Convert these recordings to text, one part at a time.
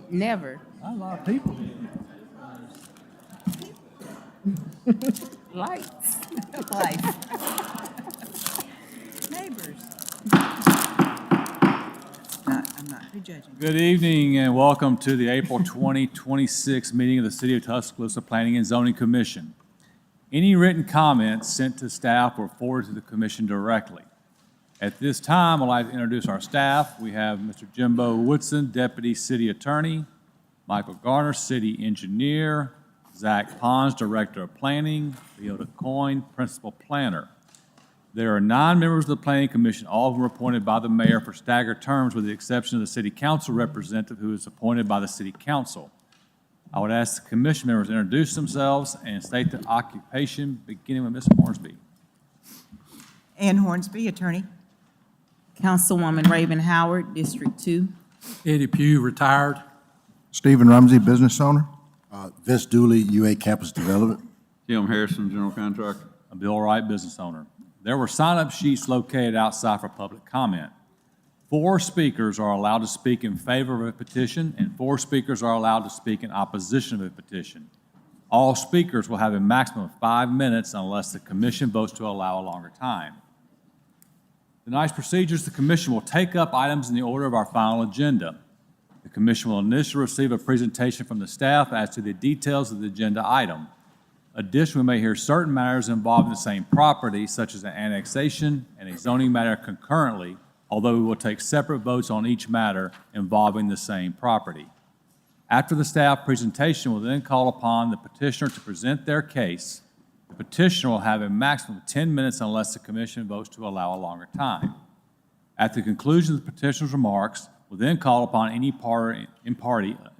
Never. A lot of people. Lights. Life. Neighbors. I'm not prejudging. Good evening and welcome to the April 2026 meeting of the City of Tuscaloosa Planning and Zoning Commission. Any written comments sent to staff or forwarded to the commission directly. At this time, I'd like to introduce our staff. We have Mr. Jimbo Woodson, Deputy City Attorney, Michael Garner, City Engineer, Zach Pons, Director of Planning, Leota Coyne, Principal Planner. There are 9 members of the Planning Commission, all of them appointed by the mayor for staggered terms with the exception of the City Council representative who is appointed by the City Council. I would ask the commission members to introduce themselves and state their occupation, beginning with Ms. Hornsby. Ann Hornsby, attorney. Councilwoman Raven Howard, District 2. Eddie Pugh, retired. Stephen Rumsey, business owner. Vince Dooley, UA Campus Development. Tim Harrison, general contractor. Bill Wright, business owner. There were sign-up sheets located outside for public comment. 4 speakers are allowed to speak in favor of a petition, and 4 speakers are allowed to speak in opposition of a petition. All speakers will have a maximum of 5 minutes unless the commission votes to allow a longer time. Tonight's procedures, the commission will take up items in the order of our final agenda. The commission will initially receive a presentation from the staff as to the details of the agenda item. Additionally, we may hear certain matters involving the same property, such as an annexation and a zoning matter concurrently, although we will take separate votes on each matter involving the same property. After the staff presentation, we'll then call upon the petitioner to present their case. The petitioner will have a maximum of 10 minutes unless the commission votes to allow a longer time. At the conclusion of the petitioner's remarks, we'll then call upon any party in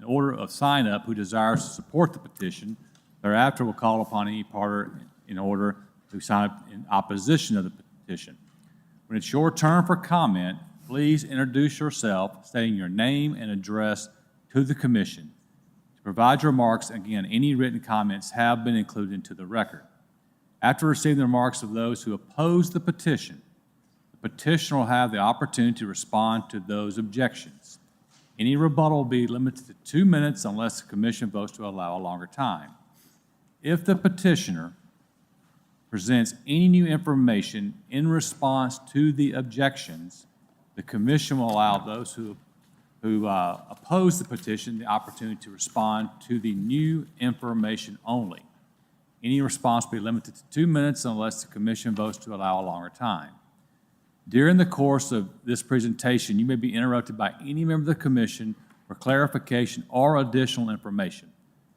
order of sign-up who desires to support the petition. Thereafter, we'll call upon any party in order to sign up in opposition of the petition. When it's your turn for comment, please introduce yourself, stating your name and address to the commission. To provide your remarks, again, any written comments have been included into the record. After receiving the remarks of those who oppose the petition, the petitioner will have the opportunity to respond to those objections. Any rebuttal will be limited to 2 minutes unless the commission votes to allow a longer time. If the petitioner presents any new information in response to the objections, the commission will allow those who oppose the petition the opportunity to respond to the new information only. Any response will be limited to 2 minutes unless the commission votes to allow a longer time. During the course of this presentation, you may be interrupted by any member of the commission for clarification or additional information.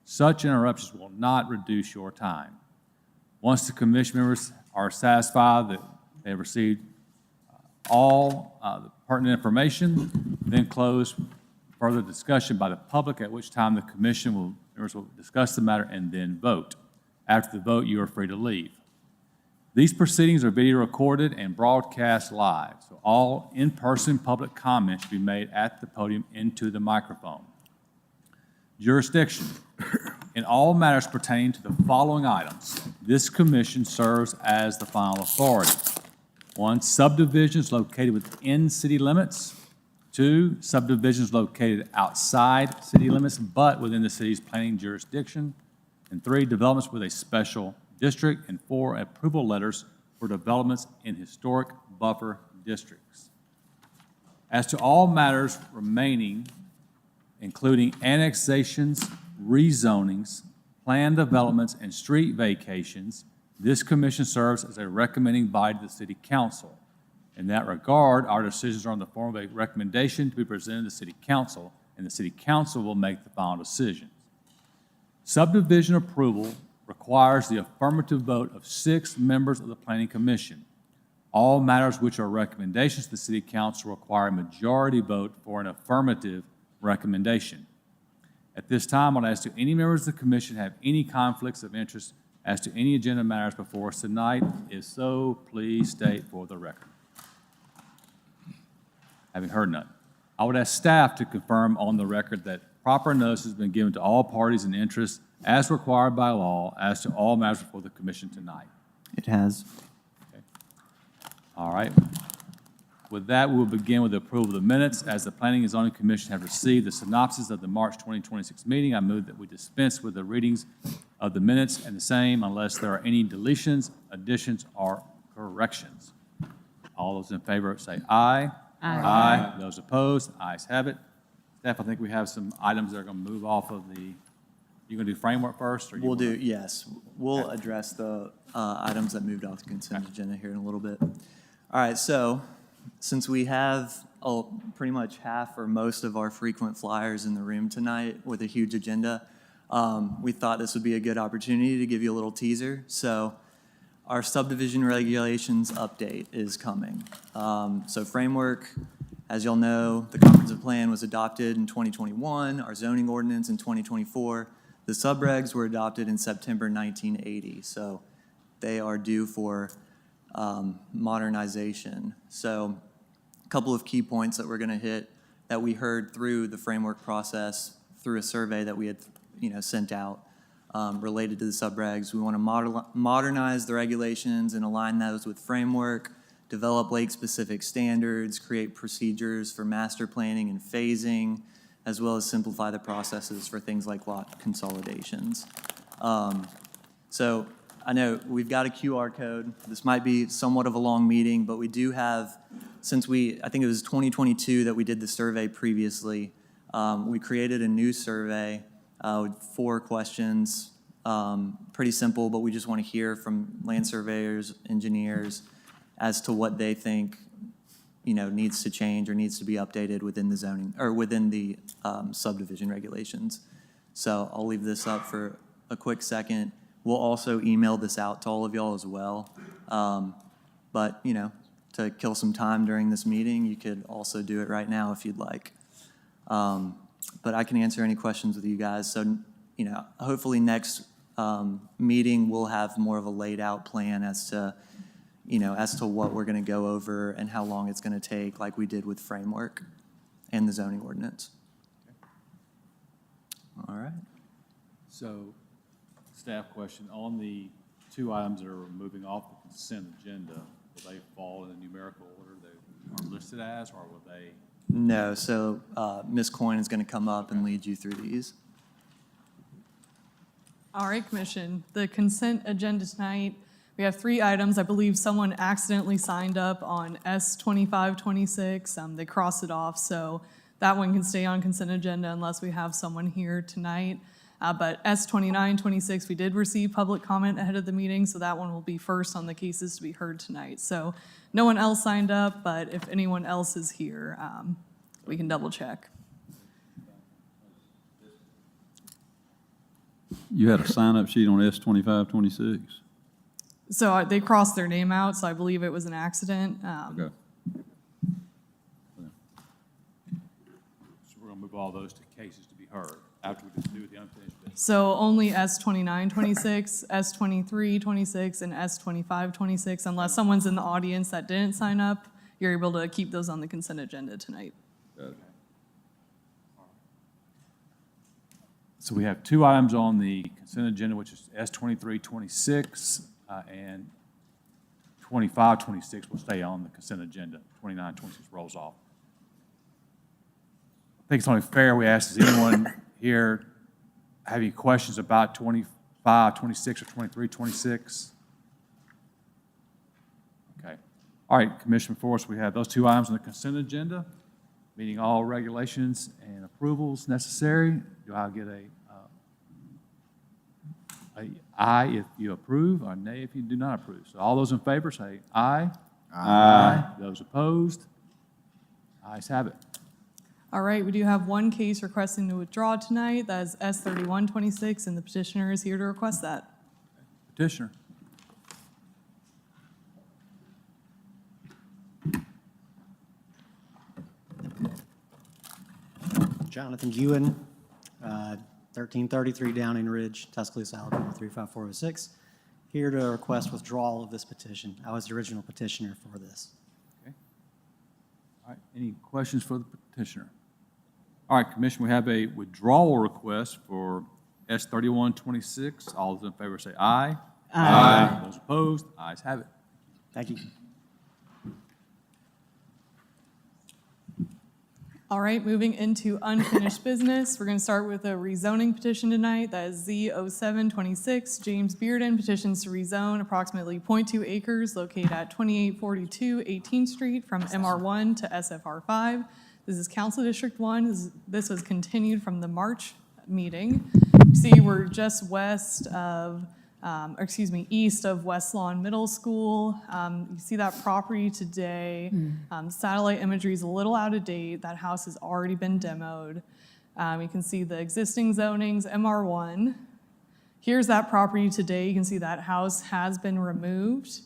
Such interruptions will not reduce your time. Once the commission members are satisfied that they have received all the pertinent information, then close further discussion by the public, at which time the commission members will discuss the matter and then vote. After the vote, you are free to leave. These proceedings are video recorded and broadcast live, so all in-person public comments should be made at the podium into the microphone. Jurisdiction. In all matters pertaining to the following items, this commission serves as the final authority. 1, subdivisions located within city limits. 2, subdivisions located outside city limits but within the city's planning jurisdiction. And 3, developments with a special district. And 4, approval letters for developments in historic buffer districts. As to all matters remaining, including annexations, rezonings, planned developments, and street vacations, this commission serves as a recommending body to the City Council. In that regard, our decisions are in the form of a recommendation to be presented to the City Council, and the City Council will make the final decisions. Subdivision approval requires the affirmative vote of 6 members of the Planning Commission. All matters which are recommendations to the City Council require a majority vote for an affirmative recommendation. At this time, I'll ask, do any members of the commission have any conflicts of interest as to any agenda matters before us tonight? If so, please state for the record. Having heard none, I would ask staff to confirm on the record that proper notice has been given to all parties in interest as required by law as to all matters before the commission tonight. It has. Okay. All right. With that, we will begin with the approval of the minutes. As the Planning and Zoning Commission have received the synopsis of the March 2026 meeting, I move that we dispense with the readings of the minutes and the same unless there are any deletions, additions, or corrections. All those in favor say aye. Aye. Those opposed, ayes have it. Steph, I think we have some items that are going to move off of the, you going to do framework first? Or you We'll wanna- do, yes. We'll address the items that moved off the consent agenda here in a little bit. All right, so since we have pretty much half or most of our frequent flyers in the room tonight with a huge agenda, we thought this would be a good opportunity to give you a little teaser. So our subdivision regulations update is coming. So framework, as y'all know, the comprehensive plan was adopted in 2021, our zoning ordinance in 2024. The subregs were adopted in September 1980, so they are due for modernization. So a couple of key points that we're going to hit that we heard through the framework process, through a survey that we had sent out related to the subregs. We want to modernize the regulations and align those with framework, develop lake-specific standards, create procedures for master planning and phasing, as well as simplify the processes for things like lot consolidations. So I know we've got a QR code. This might be somewhat of a long meeting, but we do have, since I think it was 2022 that we did the survey previously, we created a new survey with 4 questions, pretty simple, but we just want to hear from land surveyors, engineers, as to what they think needs to change or needs to be updated within the zoning or within the subdivision regulations. So I'll leave this up for a quick second. We'll also email this out to all of y'all as well. But to kill some time during this meeting, you could also do it right now if you'd like. But I can answer any questions with you guys. So hopefully next meeting we'll have more of a laid out plan as to what we're going to go over and how long it's going to take, like we did with framework and the zoning ordinance. All right. So, staff question, on the 2 items that are moving off the consent agenda, will they fall in the numerical order they are listed as, or will they? No, so Ms. Coyne is going to come up and lead you through these. All right, Commission. The consent agenda tonight, we have 3 items. I believe someone accidentally signed up on S2526. They crossed it off, so that one can stay on consent agenda unless we have someone here tonight. But S2926, we did receive public comment ahead of the meeting, so that one will be first on the cases to be heard tonight. So no one else signed up, but if anyone else is here, we can double check. You had a sign-up sheet on S2526? So they crossed their name out, so I believe it was an accident. Okay. So we're going to move all those to cases to be heard after we do the unfinished business. So only S2926, S2326, and S2526, unless someone's in the audience that didn't sign up, you're able to keep those on the consent agenda tonight. So we have 2 items on the consent agenda, which is S2326 and 2526 will stay on the consent agenda. 2926 rolls off. I think it's only fair we ask, does anyone here have any questions about 2526 or 2326? Okay. All right, Commissioner Forrest, we have those 2 items on the consent agenda, meeting all regulations and approvals necessary. Do I get a aye if you approve, or nay if you do not approve? So all those in favor say aye. Aye. Those opposed? Ayes have it. All right, we do have 1 case requesting to withdraw tonight. That is S3126, and the petitioner is here to request that. Petitioner. Jonathan Ewan, 1333 Downing Ridge, Tuscaloosa, Alabama, 35406. Here to request withdrawal of this petition. I was the original petitioner for this. Okay. All right, any questions for the petitioner? All right, Commission, we have a withdrawal request for S3126. All those in favor say aye. Aye. Those opposed? Ayes have it. Thank you. All right, moving into unfinished business, we're going to start with a rezoning petition tonight. That is Z0726. James Bearden petitions to rezone approximately .2 acres located at 2842 18th Street from MR1 to SFR5. This is Council District 1. This was continued from the March meeting. You see, we're just east of West Lawn Middle School. You see that property today. Satellite imagery is a little out of date. That house has already been demoed. You can see the existing zonings, MR1. Here's that property today. You can see that house has been removed.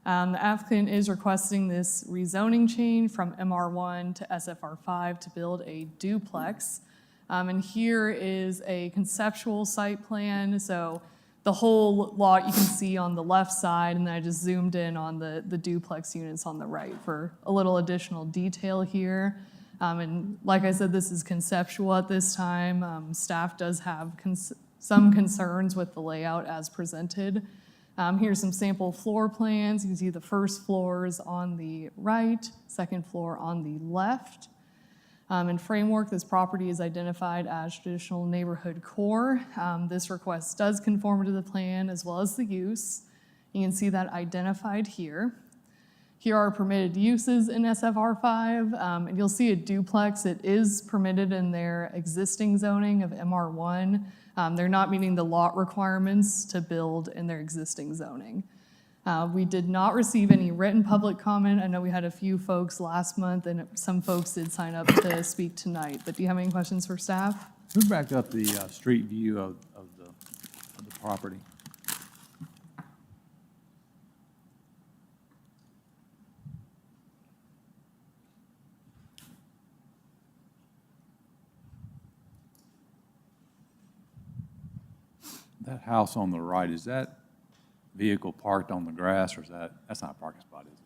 The applicant is requesting this rezoning change from MR1 to SFR5 to build a duplex. And here is a conceptual site plan. So the whole lot you can see on the left side, and then I just zoomed in on the duplex units on the right for a little additional detail here. And like I said, this is conceptual at this time. Staff does have some concerns with the layout as presented. Here's some sample floor plans. You can see the first floor is on the right, second floor on the left. In framework, this property is identified as traditional neighborhood core. This request does conform to the plan as well as the use. You can see that identified here. Here are permitted uses in SFR5, and you'll see a duplex. It is permitted in their existing zoning of MR1. They're not meeting the lot requirements to build in their existing zoning. We did not receive any written public comment. I know we had a few folks last month, and some folks did sign up to speak tonight. But do you have any questions for staff? Move back up the street view of the property. That house on the right, is that vehicle parked on the grass, or that's not a parking spot, is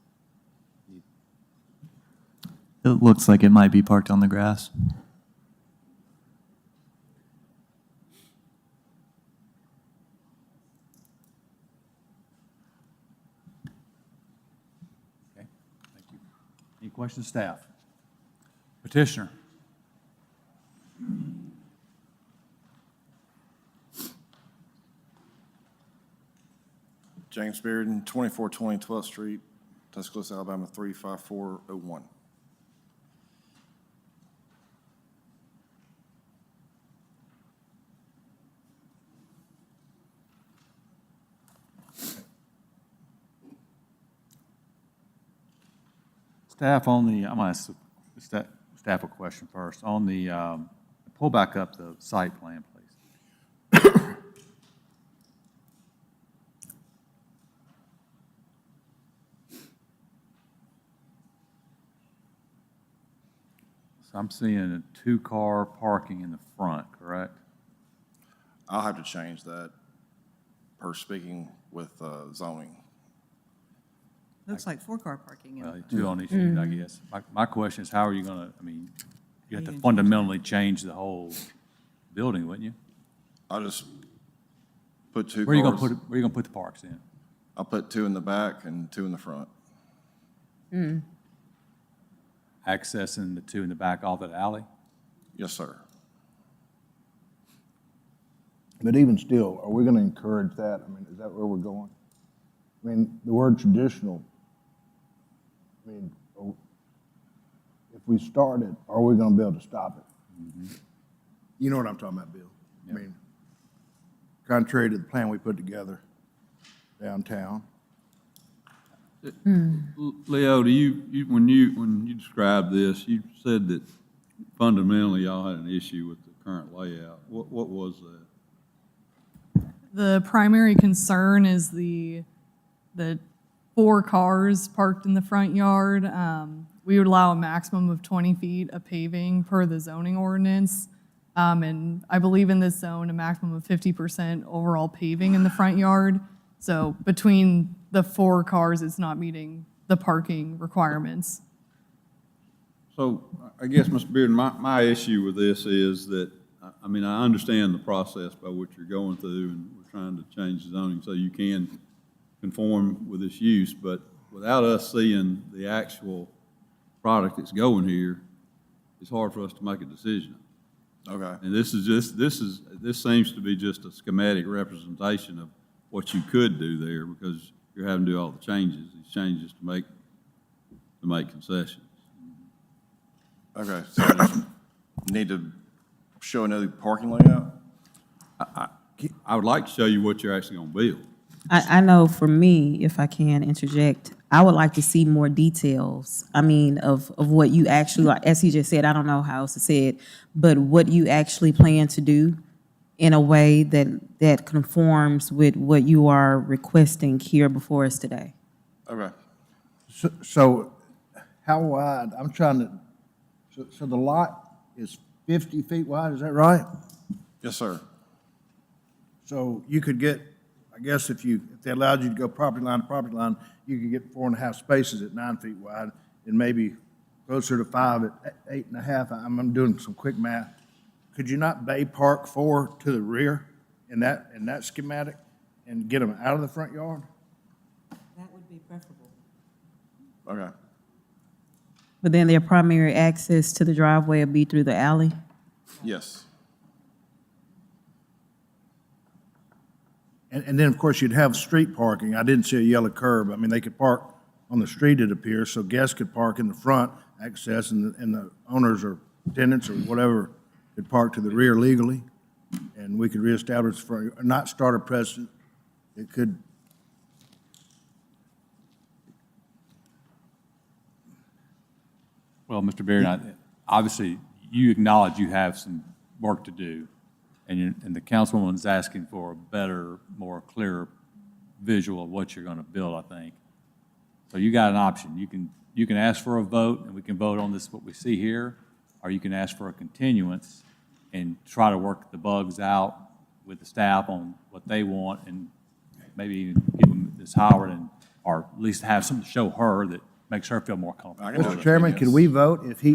it? It looks like it might be parked on the grass. Okay, thank you. Any questions, staff? Petitioner. James Bearden, 2420 12th Street, Tuscaloosa, Alabama, 35401. Staff on the, I'm going to ask the staff a question first. On the, pull back up the site plan, please. So I'm seeing a two-car parking in the front, correct? I'll have to change that per speaking with zoning. Looks like four-car parking. in Well, front. two on each end, I guess. My question is, how are you going to, I mean, you have to fundamentally change the whole building, wouldn't you? I'll just put two Where are you cars. going to where are you going to put the parks in? I'll put two in the back and two in the front. Accessing the two in the back off that alley? Yes, sir. But even still, are we going to encourage that? I mean, is that where we're going? I mean, the word traditional, I mean, if we start it, are we going to be able to stop it? You know what I'm talking about, Bill? I mean, contrary to the plan we put together downtown. Leo, when you described this, you said that fundamentally y'all had an issue with the current layout. What was that? The primary concern is the 4 cars parked in the front yard. We would allow a maximum of 20 feet of paving per the zoning ordinance. And I believe in this zone, a maximum of 50% overall paving in the front yard. So between the 4 cars, it's not meeting the parking requirements. So I guess, Mr. Bearden, my issue with this is that, I mean, I understand the process by which you're going through, and we're trying to change the zoning so you can conform with this use, but without us seeing the actual product that's going here, it's hard for us to make a decision. Okay. And this seems to be just a schematic representation of what you could do there, because you're having to do all these changes to make concessions. Okay, so I just need to show another parking layout? I would like to show you what you're actually gonna build. I know for me, if I can interject, I would like to see more details. I mean, of what you actually, like, as he just said, I don't know how else to say it, but what you actually plan to do in a way that conforms with what you are requesting here before us today. Okay. So how wide, I'm trying to, so the lot is 50 feet wide, is that right? Yes, sir. So you could get, I guess if they allowed you to go property line to property line, you could get 4.5 spaces at 9 feet wide and maybe closer to 5 at 8.5. I'm doing some quick math. Could you not bay park 4 to the rear in that schematic and get them out of the front yard? That would be preferable. Okay. But then their primary access to the driveway would be through the alley? Yes. And then, of course, you'd have street parking. I didn't see a yellow curb. I mean, they could park on the street, it appears, so guests could park in the front access, and the owners or tenants or whatever could park to the rear legally, and we could reestablish, not start a precedent. It could. Well, Mr. Beard, obviously, you acknowledge you have some work to do, and the councilwoman's asking for a better, more clear visual of what you're going to build, I think. So you got an option. You can ask for a vote, and we can vote on this, what we see here, or you can ask for a continuance and try to work the bugs out with the staff on what they want, and maybe even give them Ms. Howard, or at least have something to show her that makes her feel more comfortable. Mr. Chairman, could we vote if he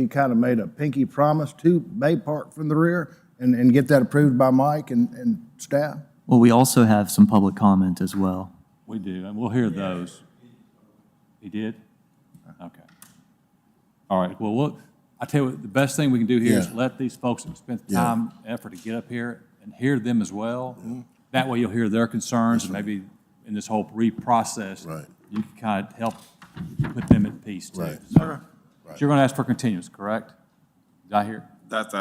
kind of made a pinky promise to Bay Park from the rear and get that approved by Mike and staff? Well, we also have some public comment as well. We do, and we'll hear those. He did? Okay. All right, well, I tell you what, the best thing we can do here is Yeah. let these folks that spent the Yeah. time, effort to get up here and hear them as well. That way you'll hear their concerns, and maybe in this whole reprocess, Right. you can kind of help put them at peace too. Right. So, Okay. but you're going to ask for continuance, correct? Did I hear? That's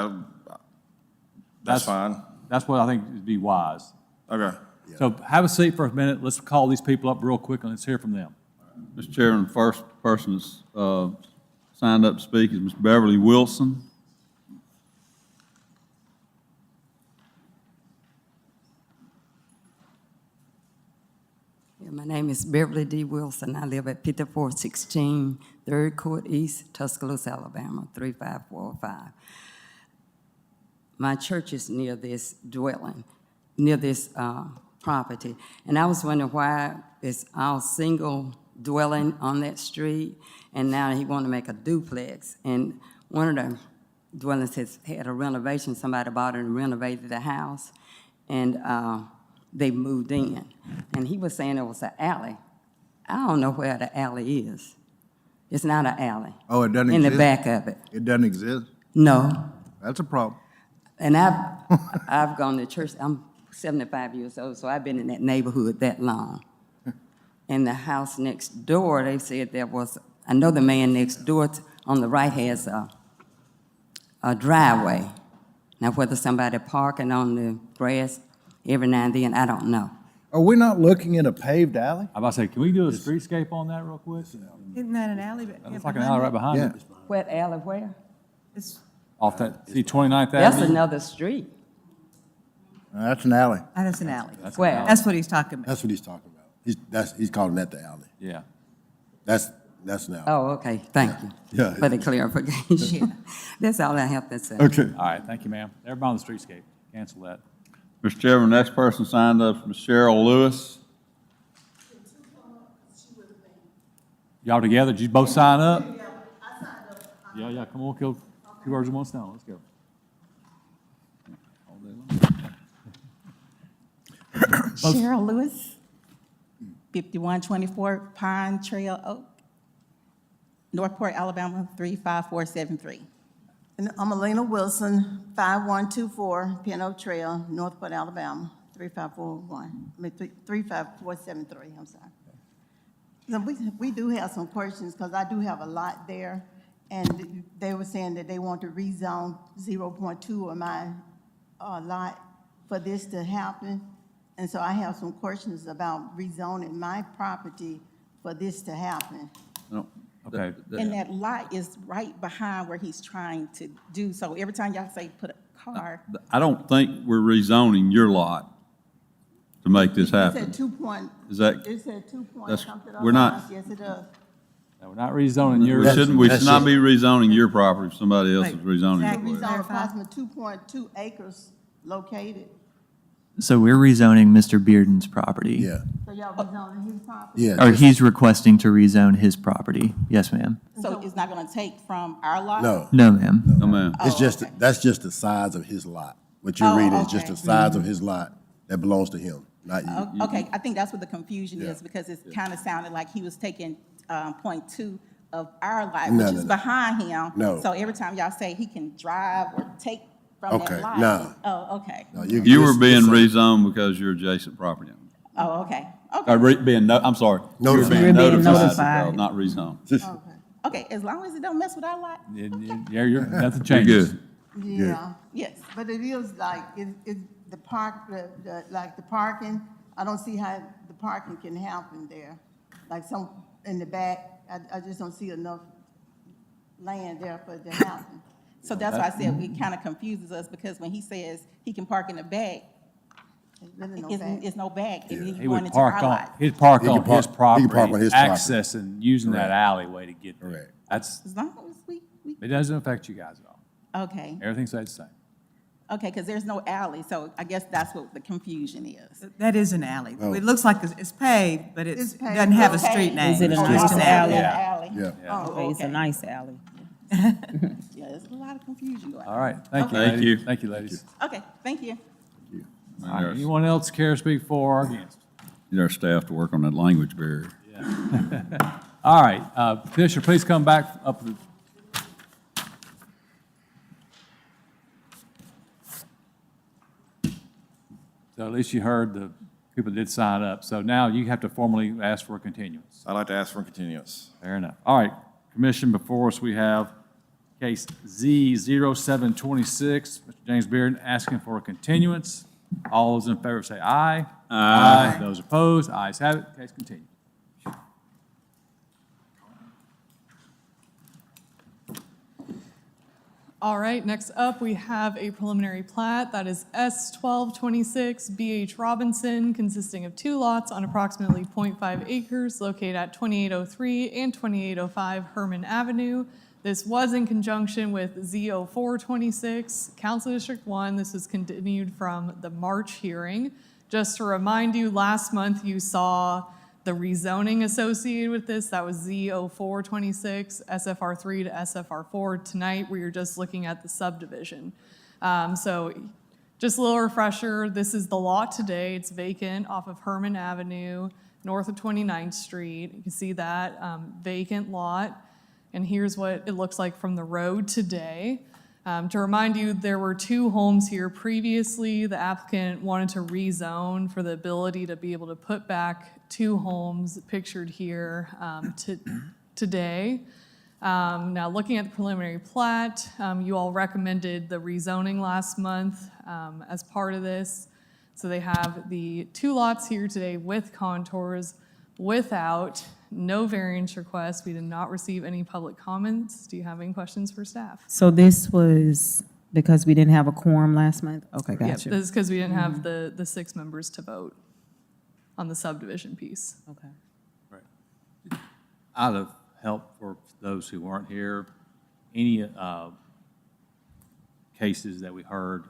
fine. That's what I think would be wise. Okay. So have a seat for a minute. Let's call these people up real quick and let's hear from them. Mr. Chairman, the first person that's signed up to speak is Ms. Beverly Wilson. Yeah, my name is Beverly D. Wilson. I live at 5416 3rd Court East, Tuscaloosa, Alabama, 35405. My church is near this dwelling, near this property. And I was wondering why it's all single dwelling on that street, and now he wanted to make a duplex. And one of the dwellings has had a renovation. Somebody bought it and renovated the house, and they moved in. And he was saying it was an alley. I don't know where the alley is. It's not an alley. Oh, it doesn't In exist? the back of it. It doesn't exist? No. That's a problem. And I've gone to church, I'm 75 years old, so I've been in that neighborhood that long. And the house next door, they said there was, I know the man next door on the right has a driveway. Now, whether somebody parking on the grass every now and then, I don't know. Are we not looking at a paved alley? I'm about to say, can we do a streetscape on that real quick? Isn't that an alley? That looks like an alley right behind Yeah. it. What alley, where? It's, Off that, see 29th That's Avenue? another street. That's an alley. that's an alley. That's Where? an alley. That's what he's talking about. That's what he's talking about. He's calling that the alley. Yeah. That's an alley. Oh, okay, thank you Yeah. for the clarification. That's all I have to say. Okay. All right, thank you, ma'am. Everybody on the streetscape, cancel that. Mr. Chairman, the next person signed up is Ms. Cheryl Lewis. Y'all together? Did you both sign up? Yeah, I signed up. Yeah, come on, kill two birds with one stone. Let's go. All day long. Cheryl Lewis, 5124 Pine Trail Oak. Northport, Alabama, 35473. And I'm Elena Wilson, 5124 Pin Oak Trail, Northport, Alabama, 35473, I'm sorry. Now, we do have some questions, because I do have a lot there, and they were saying that they want to rezone 0.2 of my lot for this to happen. And so I have some questions about rezoning my property for this to happen. No, Okay. And that lot is right behind where he's trying to do, so every time y'all say put a car, I don't think we're rezoning your lot to make this It said happen. 2 point. Is that- It said 2 point that's- something. we're not- Yes, it does. No, we're not rezoning We yours. shouldn't, we should That's not it. be rezoning your property if somebody else is rezoning That it. rezone approximately 2.2 acres located. So we're rezoning Mr. Bearden's property. Yeah, So y'all rezoning his property? yeah. Or just- he's requesting to rezone his property. Yes, ma'am. so it's not gonna take from our lot? No, No, ma'am. No, ma'am. it's Oh, just, okay. that's just the size of his lot. What you're Oh, reading is just okay. the size of his lot that belongs to him, not you. Okay, I think that's what the confusion Yeah. is, because it kind of sounded like he was taking .2 of our lot, No, which no, is no. behind him. No. So every time y'all say he can drive or take from Okay, that lot. no. Oh, okay. No, You were just- being just say- rezoned because you're adjacent property owner. Oh, okay, Or okay, being, I'm sorry. You were Notified. being We're being notified, notified. not rezoned. okay, as long as it don't mess with our lot, Yeah, nothing You're changes. good. Yeah, yes. but it is like, it, the park, like the parking, I don't see how the parking can happen there. Like some, in the back, I just don't see enough land there for it to happen. So that's why I said it kind of confuses us, because when he says he can park in the back, There's really no it's, back. it's no back, if he's He going would into our park on, lot. he'd park He can on park- his he can property, park on his property. accessing, using that Correct. alleyway to get there. Correct. That's, As long as we, it doesn't affect you guys at all. okay, Everything stays the same. okay, because there's no alley, so I guess that's what the confusion is. That is an alley. Oh. It looks like it's paved, but It's it paved. doesn't have a Okay. street name. Is it a It's nice just an alley? alley. Yeah. Oh, Okay, it's a okay. nice alley. Yeah, there's a lot of confusion going on. All right, thank you, Thank ladies. you. Thank you, ladies. Okay, thank you. All right, anyone else care to speak for or against? Need our staff to work on that language barrier. All right, Commissioner, please come back up. So at least you heard the people that did sign up. So now you have to formally ask for a continuance. I'd like to ask for a continuance. Fair enough. All right, Commission, before us, we have case Z0726, Mr. James Bearden asking for a continuance. All those in favor say aye. Aye. Those opposed, ayes have it, case continued. All right, next up, we have a preliminary plat that is S1226 BH Robinson, consisting of 2 lots on approximately .5 acres located at 2803 and 2805 Herman Avenue. This was in conjunction with Z0426, Council District 1. This was continued from the March hearing. Just to remind you, last month you saw the rezoning associated with this. That was Z0426, SFR3 to SFR4. Tonight, we are just looking at the subdivision. So just a little refresher, this is the lot today. It's vacant off of Herman Avenue, north of 29th Street. You can see that vacant lot. And here's what it looks like from the road today. To remind you, there were 2 homes here previously. The applicant wanted to rezone for the ability to be able to put back 2 homes pictured here today. Now, looking at the preliminary plat, you all recommended the rezoning last month as part of this. So they have the 2 lots here today with contours, without, no variance requests. We did not receive any public comments. Do you have any questions for staff? So this was because we didn't have a quorum last month? Okay, Yep, gotcha. this is because we didn't have the 6 members to vote on the subdivision piece. Okay. Out of help for those who weren't here, any cases that we heard,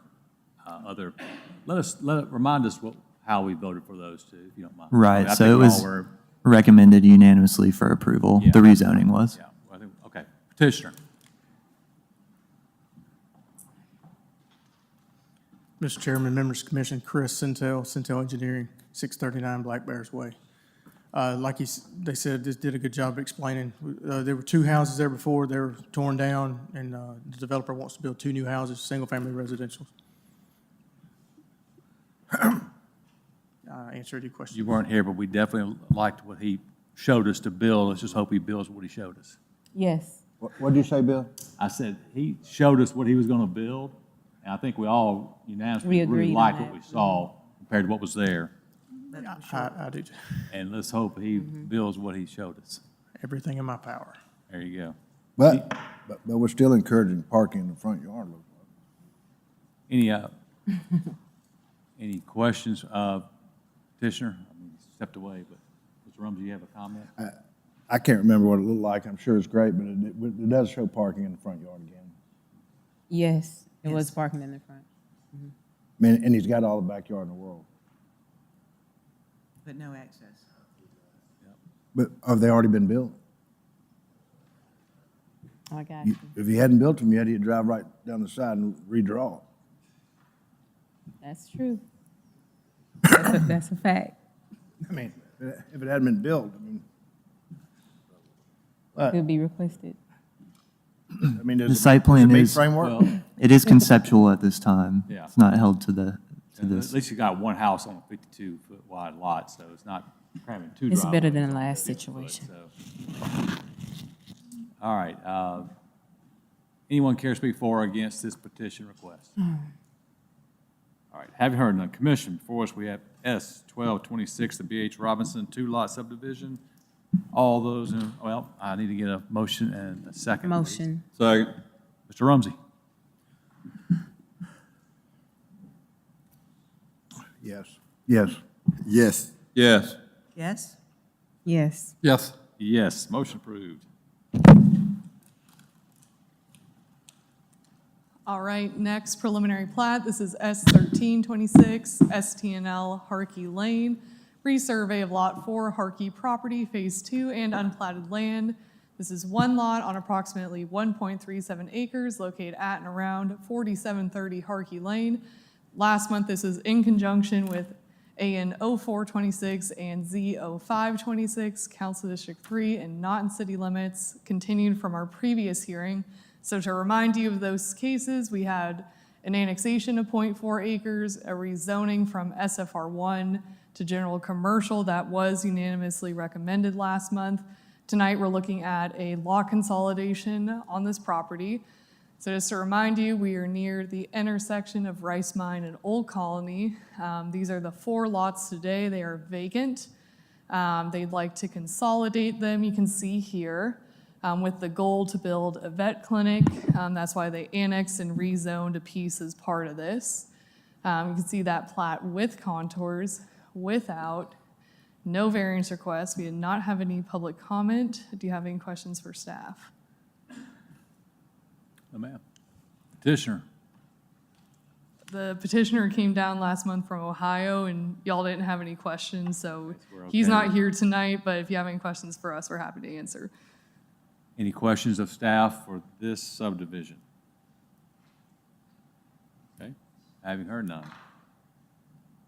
remind us how we voted for those 2, if you don't mind. Right, I so think it we all was were- recommended unanimously for approval. Yeah. The rezoning was. Yeah, I think, okay. Petitioner. Mr. Chairman, members of the commission, Chris Centel, Centel Engineering, 639 Black Bears Way. Like they said, this did a good job of explaining. There were 2 houses there before, they were torn down, and the developer wants to build 2 new houses, single-family residential. Answered your question. You weren't here, but we definitely liked what he showed us to build. Let's just hope he builds what he showed us. Yes. What'd you say, Bill? I said, he showed us what he was going to build, and I think we all unanimously We really agreed on liked that. what we saw compared to what was there. I do And let's hope he builds what he showed us. everything in my power. There you go. But we're still encouraging parking in the front yard. Any questions of petitioner? I mean, he stepped away, but Mr. Rumsey, you have a comment? I can't remember what it looked like. I'm sure it's great, but it does show parking in the front yard again. Yes, it was parking in the front. I mean, and he's got all the backyard in the world. But no access. But have they already been built? I got you. If he hadn't built them yet, he'd drive right down the side and redraw. That's true. That's a fact. I mean, if it hadn't been built, I mean. Could be requested. I mean, The site plan is, framework? it is conceptual at this time. Yeah. It's not held to At this. least you got one house on a 52-foot wide lot, so it's not cramming two It's better driveways than on last 50 foot, situation. so. All right. Anyone care to speak for or against this petition request? All right. Having heard none, Commission, before us we have S 1226, the B.H. Robinson 2-lot subdivision. All those in, well, I need to get a motion and a second. please. Motion. Second. Mr. Rumsey. Yes. Yes. Yes. Yes. Yes? Yes. Yes. Yes, motion approved. All right, next preliminary plat. This is S 1326, STNL Harkey Lane, resurvey of Lot 4, Harkey property, Phase 2, and unplatted land. This is one lot on approximately 1.37 acres located at and around 4730 Harkey Lane. Last month, this was in conjunction with AN 0426 and Z 0526, Council District 3, and not in city limits, continued from our previous hearing. So to remind you of those cases, we had an annexation of 0.4 acres, a rezoning from SFR1 to general commercial that was unanimously recommended last month. Tonight, we're looking at a lot consolidation on this property. So just to remind you, we are near the intersection of Rice Mine and Old Colony. These are the 4 lots today. They are vacant. They'd like to consolidate them, you can see here, with the goal to build a vet clinic. That's why they annexed and rezoned a piece as part of this. You can see that plat with contours, without, no variance requests. We did not have any public comment. Do you have any questions for staff? No, ma'am. Petitioner. The petitioner came down last month from Ohio, and y'all didn't have any questions, so We're he's okay. not here tonight, but if you have any questions for us, we're happy to answer. Any questions of staff for this subdivision? Okay, having heard none.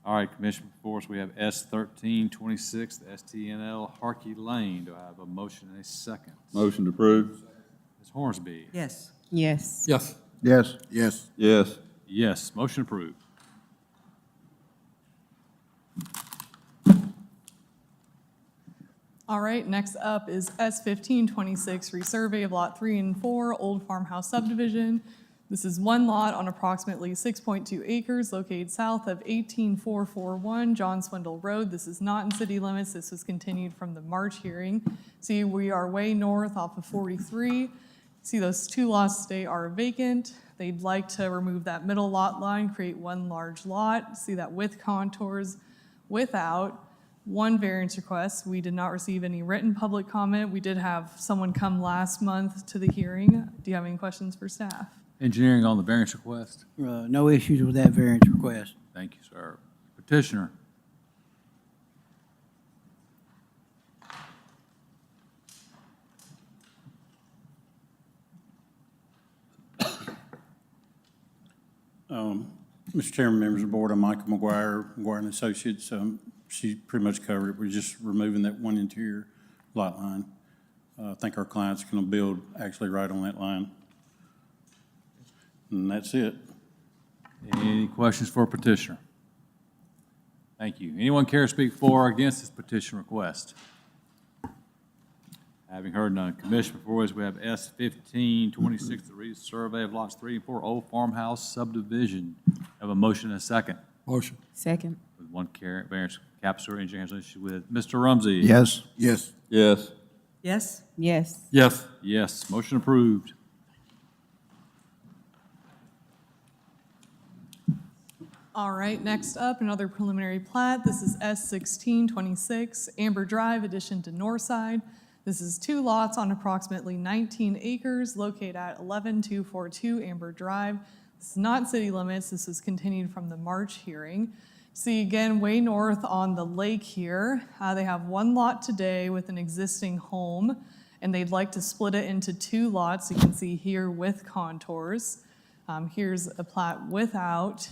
All right, Commissioner, before us, we have S 1326, the STNL Harkey Lane. Do I have a motion and a second? Motion to approve. Ms. Hornsby? Yes. Yes. Yes. Yes. Yes. Yes. Yes, motion approved. All right, next up is S 1526, resurvey of Lot 3 and 4, Old Farmhouse subdivision. This is one lot on approximately 6.2 acres located south of 18441 John Swindle Road. This is not in city limits. This was continued from the March hearing. See, we are way north off of 43. See, those 2 lots today are vacant. They'd like to remove that middle lot line, create one large lot. See that with contours, without. 1 variance request. We did not receive any written public comment. We did have someone come last month to the hearing. Do you have any questions for staff? Engineering on the variance request? No issues with that variance request. Thank you, sir. Petitioner? Mr. Chairman, members of the board, I'm Michael McGuire, McGuire and Associates. she pretty much covered it. We're just removing that one interior lot line. I think our client's going to build actually right on that line. And that's it. Any questions for petitioner? Thank you. Anyone care to speak for or against this petition request? Having heard none, Commission, before us, we have S 1526, the resurvey of lots 3 and 4, Old Farmhouse subdivision. Have a motion and a second. Motion. Second. With one variance, Capser, engineer has an issue with. Mr. Rumsey? Yes. Yes. Yes. Yes? Yes. Yes. Yes, motion approved. All right, next up, another preliminary plat. This is S 1626, Amber Drive, addition to Northside. This is 2 lots on approximately 19 acres located at 11242 Amber Drive. This is not city limits. This is continued from the March hearing. See again, way north on the lake here, they have 1 lot today with an existing home, and they'd like to split it into 2 lots. You can see here with contours. Here's a plat without.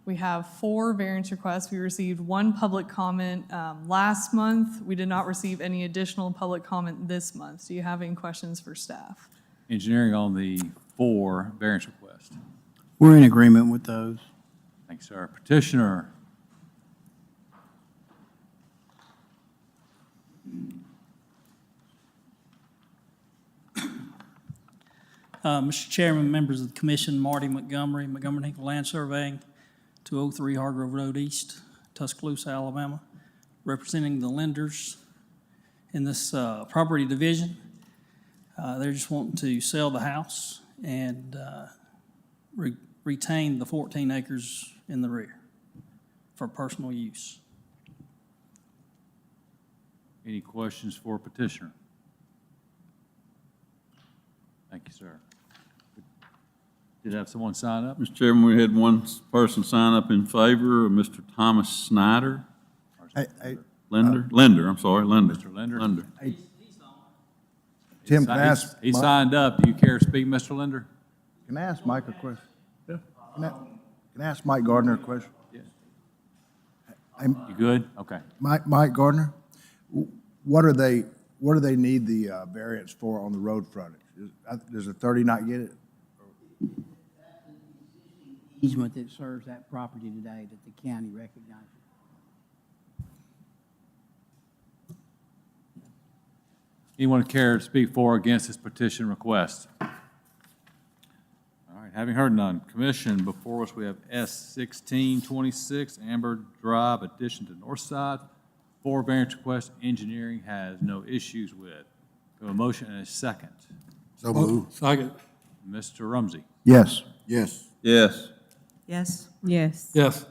We have 4 variance requests. We received 1 public comment last month. We did not receive any additional public comment this month. Do you have any questions for staff? Engineering on the 4 variance request. We're in agreement with those. Thanks, sir. Petitioner? Mr. Chairman, members of the commission, Marty Montgomery, Montgomery Hinkle Land Surveying, 203 Hargrove Road East, Tuscaloosa, Alabama, representing the lenders in this property division. They're just wanting to sell the house and retain the 14 acres in the rear for personal use. Any questions for petitioner? Thank you, sir. Did have someone sign up? Mr. Chairman, we had one person sign up in favor, Mr. Thomas Snyder. Lender, Lender. Mr. Lender? Lender. Tim, can I ask? He signed up. Do you care to speak, Mr. Lender? Can I ask Mike a question? Yeah. Can I ask Mike Gardner a question? Yeah. I'm- You good? Okay. Mike Gardner, what do they need the variance for on the road frontage? Does a 30 not get it? Easement that serves that property today that the county recognizes. Anyone care to speak for or against this petition request? All right, having heard none, Commission, before us we have S 1626, Amber Drive, addition to Northside. 4 variance requests, engineering has no issues with. We have a motion and a second. So moved. Second. Mr. Rumsey? Yes. Yes. Yes. Yes? Yes. Yes.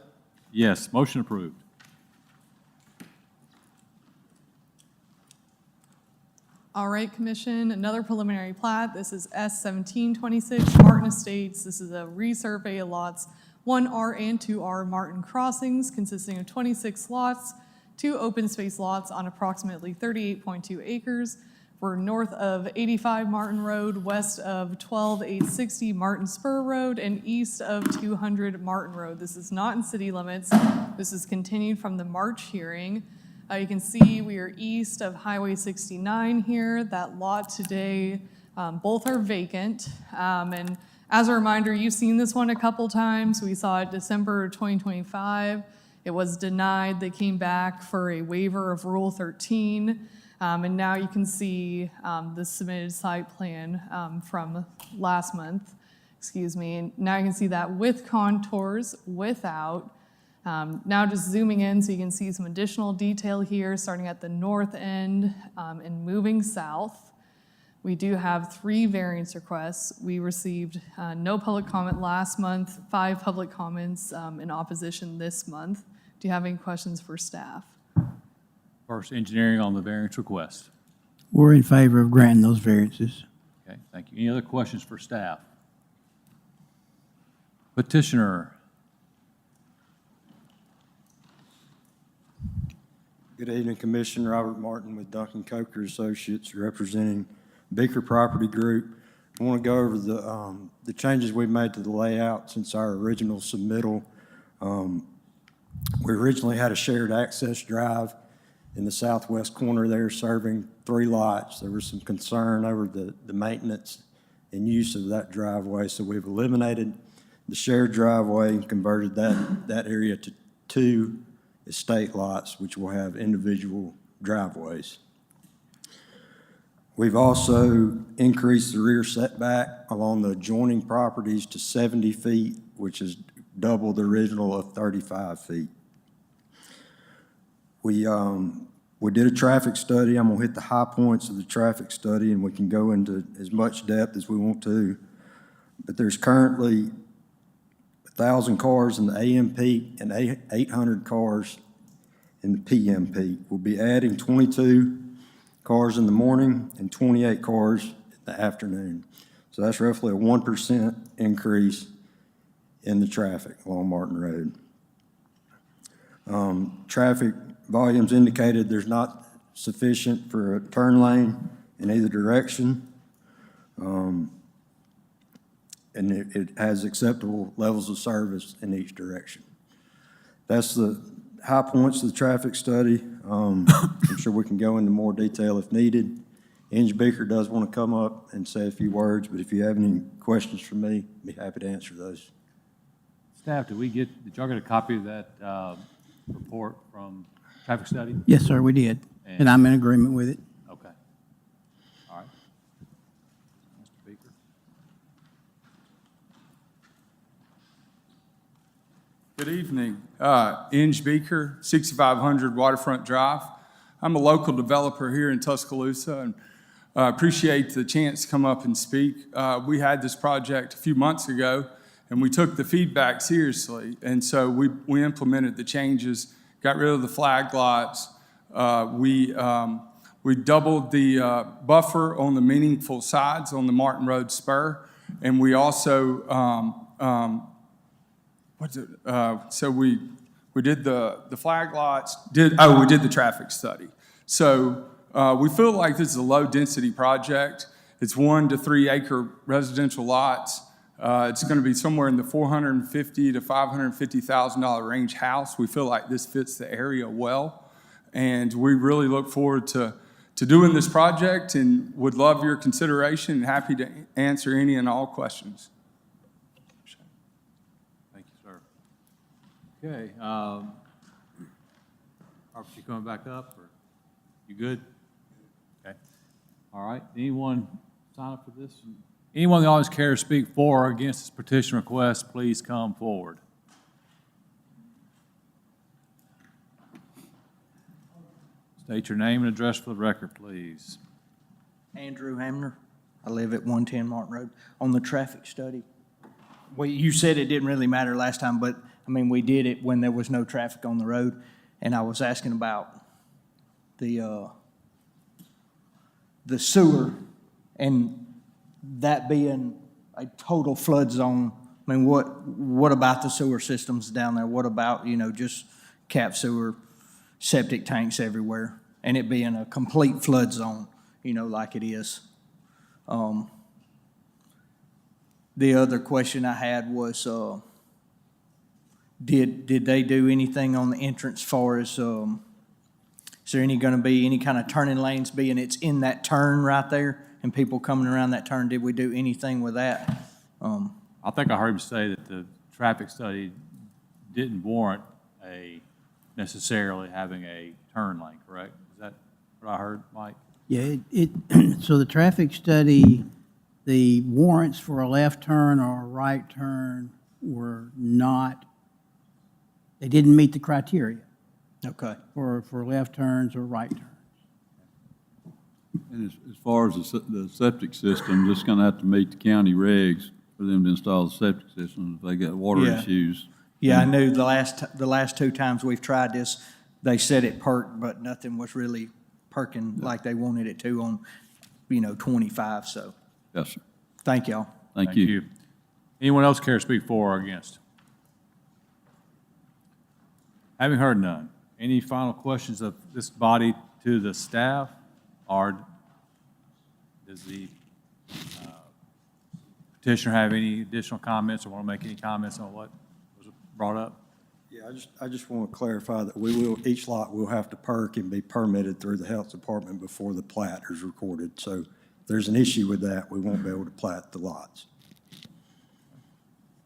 Yes, motion approved. All right, Commission, another preliminary plat. This is S 1726 Martin Estates. This is a resurvey of lots 1R and 2R Martin Crossings, consisting of 26 lots, 2 open space lots on approximately 38.2 acres. We're north of 85 Martin Road, west of 12860 Martin Spur Road, and east of 200 Martin Road. This is not in city limits. This is continued from the March hearing. You can see we are east of Highway 69 here. That lot today, both are vacant. And as a reminder, you've seen this one a couple times. We saw it December 2025. It was denied. They came back for a waiver of Rule 13. And now you can see the submitted site plan from last month, And now you can see that with contours, without. Now just zooming in so you can see some additional detail here, starting at the north end and moving south. We do have 3 variance requests. We received no public comment last month, 5 public comments in opposition this month. Do you have any questions for staff? First, engineering on the variance request. We're in favor of granting those variances. Okay, thank you. Any other questions for staff? Petitioner? Good evening, Commissioner. Robert Martin with Duncan Coker Associates, representing Beaker Property Group. I want to go over the changes we've made to the layout since our original submittal. We originally had a shared access drive in the southwest corner there serving 3 lots. There was some concern over the maintenance and use of that driveway, so we've eliminated the shared driveway and converted that area to 2 estate lots, which will have individual driveways. We've also increased the rear setback along the adjoining properties to 70 feet, which is double the original of 35 feet. We did a traffic study. I'm gonna hit the high points of the traffic study, and we can go into as much depth as we want to. But there's currently 1,000 cars in the AM peak and 800 cars in the PM peak. We'll be adding 22 cars in the morning and 28 cars in the afternoon. So that's roughly a 1% increase in the traffic along Martin Road. Traffic volumes indicated there's not sufficient for a turn lane in either direction. And it has acceptable levels of service in each direction. That's the high points of the traffic study. I'm sure we can go into more detail if needed. Inge Beaker does want to come up and say a few words, but if you have any questions for me, I'd be happy to answer those. Staff, did y'all get a copy of that report from traffic study? Yes, sir, we did, and I'm in agreement with it. Okay. All right. Mr. Beaker. Good evening. Inge Beaker, 6500 Waterfront Drive. I'm a local developer here in Tuscaloosa, and appreciate the chance to come up and speak. We had this project a few months ago, and we took the feedback seriously, and so we implemented the changes, got rid of the flag lots. We doubled the buffer on the meaningful sides on the Martin Road spur, and we also so we did the flag lots. We did the traffic study. So we feel like this is a low-density project. It's 1 to 3 acre residential lots. It's going to be somewhere in the $450,000 to $550,000 range house. We feel like this fits the area well, and we really look forward to doing this project and would love your consideration and happy to answer any and all questions. Thank you, sir. Okay. Are you coming back up, or you good? Okay. All right. Anyone sign up for this? Anyone that always care to speak for or against this petition request, please come forward. State your name and address for the record, please. Andrew Hamner. I live at 110 Martin Road. On the traffic study, well, you said it didn't really matter last time, but I mean, we did it when there was no traffic on the road, and I was asking about the sewer and that being a total flood zone. I mean, what about the sewer systems down there? What about, just cap sewer, septic tanks everywhere, and it being a complete flood zone, like it is? The other question I had was, did they do anything on the entrance far as, is there going to be any kind of turning lanes, being it's in that turn right there and people coming around that turn? Did we do anything with that? I think I heard him say that the traffic study didn't warrant necessarily having a turn lane, correct? Is that what I heard, Mike? Yeah, so the traffic study, the warrants for a left turn or a right turn were not, they didn't meet the criteria. Okay. For left turns or right turns. And as far as the septic system, just going to have to meet the county regs for them to install the septic system if they got water issues. Yeah, I knew the last 2 times we've tried this, they said it perked, but nothing was really perking like they wanted it to on, 25, so. Yes, sir. Thank y'all. Thank you. Anyone else care to speak for or against? Having heard none, any final questions of this body to the staff, or does the petitioner have any additional comments or want to make any comments on what was brought up? Yeah, I just want to clarify that each lot will have to perk and be permitted through the health department before the plat is recorded. So if there's an issue with that, we won't be able to plat the lots.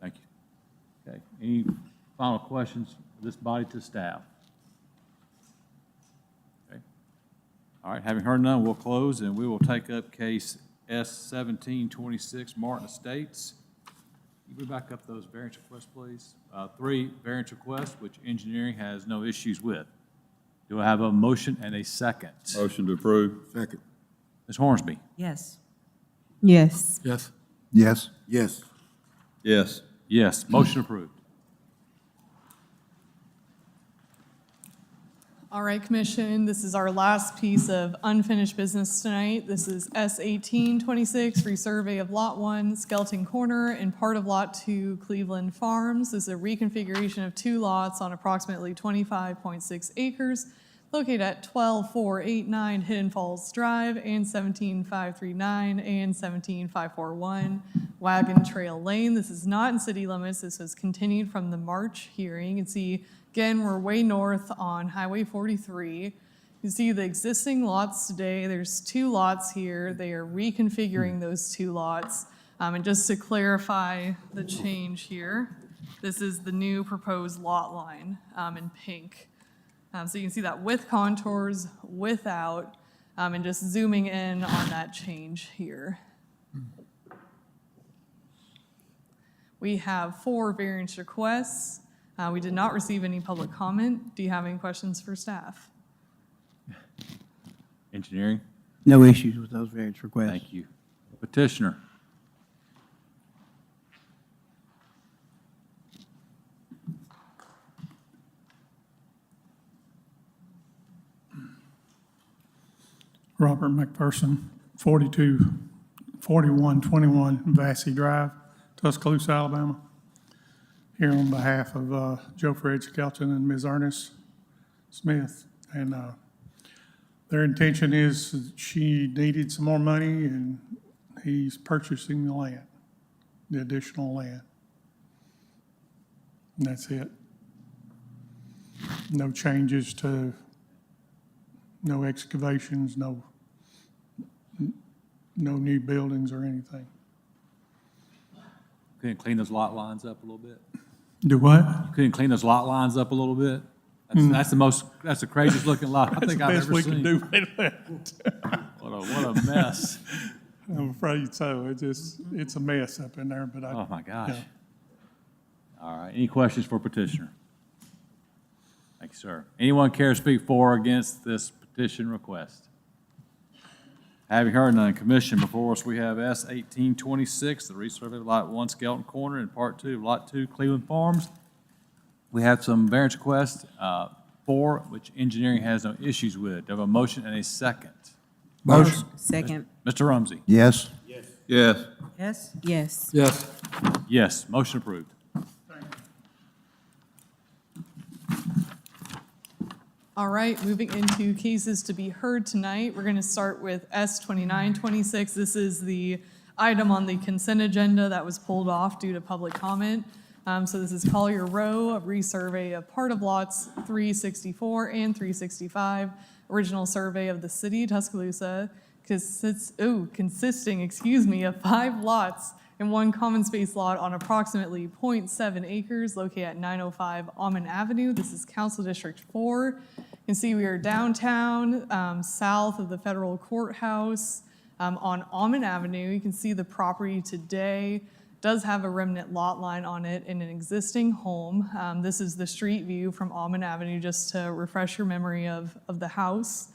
Thank you. Okay, any final questions for this body to staff? Okay. All right, having heard none, we'll close and we will take up case S-1726 Martin Estates. Can you back up those variance requests, please? 3 variance requests, which engineering has no issues with. Do I have a motion and a second? Motion to approve. Second. Ms. Hornsby? Yes. Yes. Yes. Yes. Yes. Yes. Yes, motion approved. All right, Commission, this is our last piece of unfinished business tonight. This is S-1826, resurvey of Lot 1, Skeleton Corner, and part of Lot 2, Cleveland Farms. This is a reconfiguration of 2 lots on approximately 25.6 acres located at 12489 Hidden Falls Drive and 17539 and 17541 Wagon Trail Lane. This is not in city limits. This was continued from the March hearing. You can see, again, we're way north on Highway 43. You can see the existing lots today. There's 2 lots here. They are reconfiguring those 2 lots. And just to clarify the change here, this is the new proposed lot line in pink. So you can see that with contours, without, and just zooming in on that change here. We have 4 variance requests. We did not receive any public comment. Do you have any questions for staff? Engineering? No issues with those variance requests. Thank you. Petitioner? Robert McPherson, 4121 Vassy Drive, Tuscaloosa, Alabama. Here on behalf of Joe Fred Skelton and Ms. Ernest Smith. And their intention is that she needed some more money and he's purchasing the land, the additional land. And that's it. No changes to, no excavations, no new buildings or anything. Couldn't clean those lot lines up a little bit? Do what? You couldn't clean those lot lines up a little bit? That's the craziest looking lot I think I've ever seen. That's the best we can do with that. What a mess. I'm afraid so. It's a mess up in there, but Oh, my gosh. yeah. All right, any questions for petitioner? Thank you, sir. Anyone care to speak for or against this petition request? Having heard none, Commission, before us we have S-1826, the resurvey of Lot 1 Skeleton Corner and Part 2 of Lot 2 Cleveland Farms. We have some variance requests, 4, which engineering has no issues with. Do I have a motion and a second? Motion. Second. Mr. Rumsey? Yes. Yes. Yes. Yes. Yes. Yes, motion approved. All right, moving into cases to be heard tonight. We're going to start with S-2926. This is the item on the consent agenda that was pulled off due to public comment. So this is Collier Row, a resurvey of part of lots 364 and 365, original survey of the city of Tuscaloosa, consisting, of 5 lots and 1 common space lot on approximately 0.7 acres located at 905 Almond Avenue. This is Council District 4. You can see we are downtown, south of the federal courthouse on Almond Avenue. You can see the property today does have a remnant lot line on it in an existing home. This is the street view from Almond Avenue, just to refresh your memory of the house.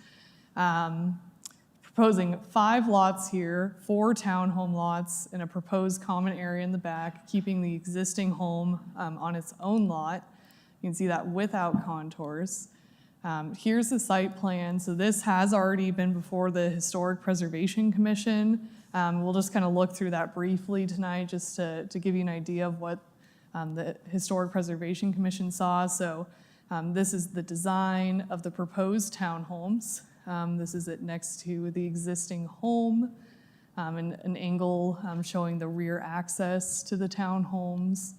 Proposing 5 lots here, 4 townhome lots, and a proposed common area in the back, keeping the existing home on its own lot. You can see that without contours. Here's the site plan. So this has already been before the Historic Preservation Commission. We'll just kind of look through that briefly tonight just to give you an idea of what the Historic Preservation Commission saw. So this is the design of the proposed townhomes. This is it next to the existing home, and an angle showing the rear access to the townhomes.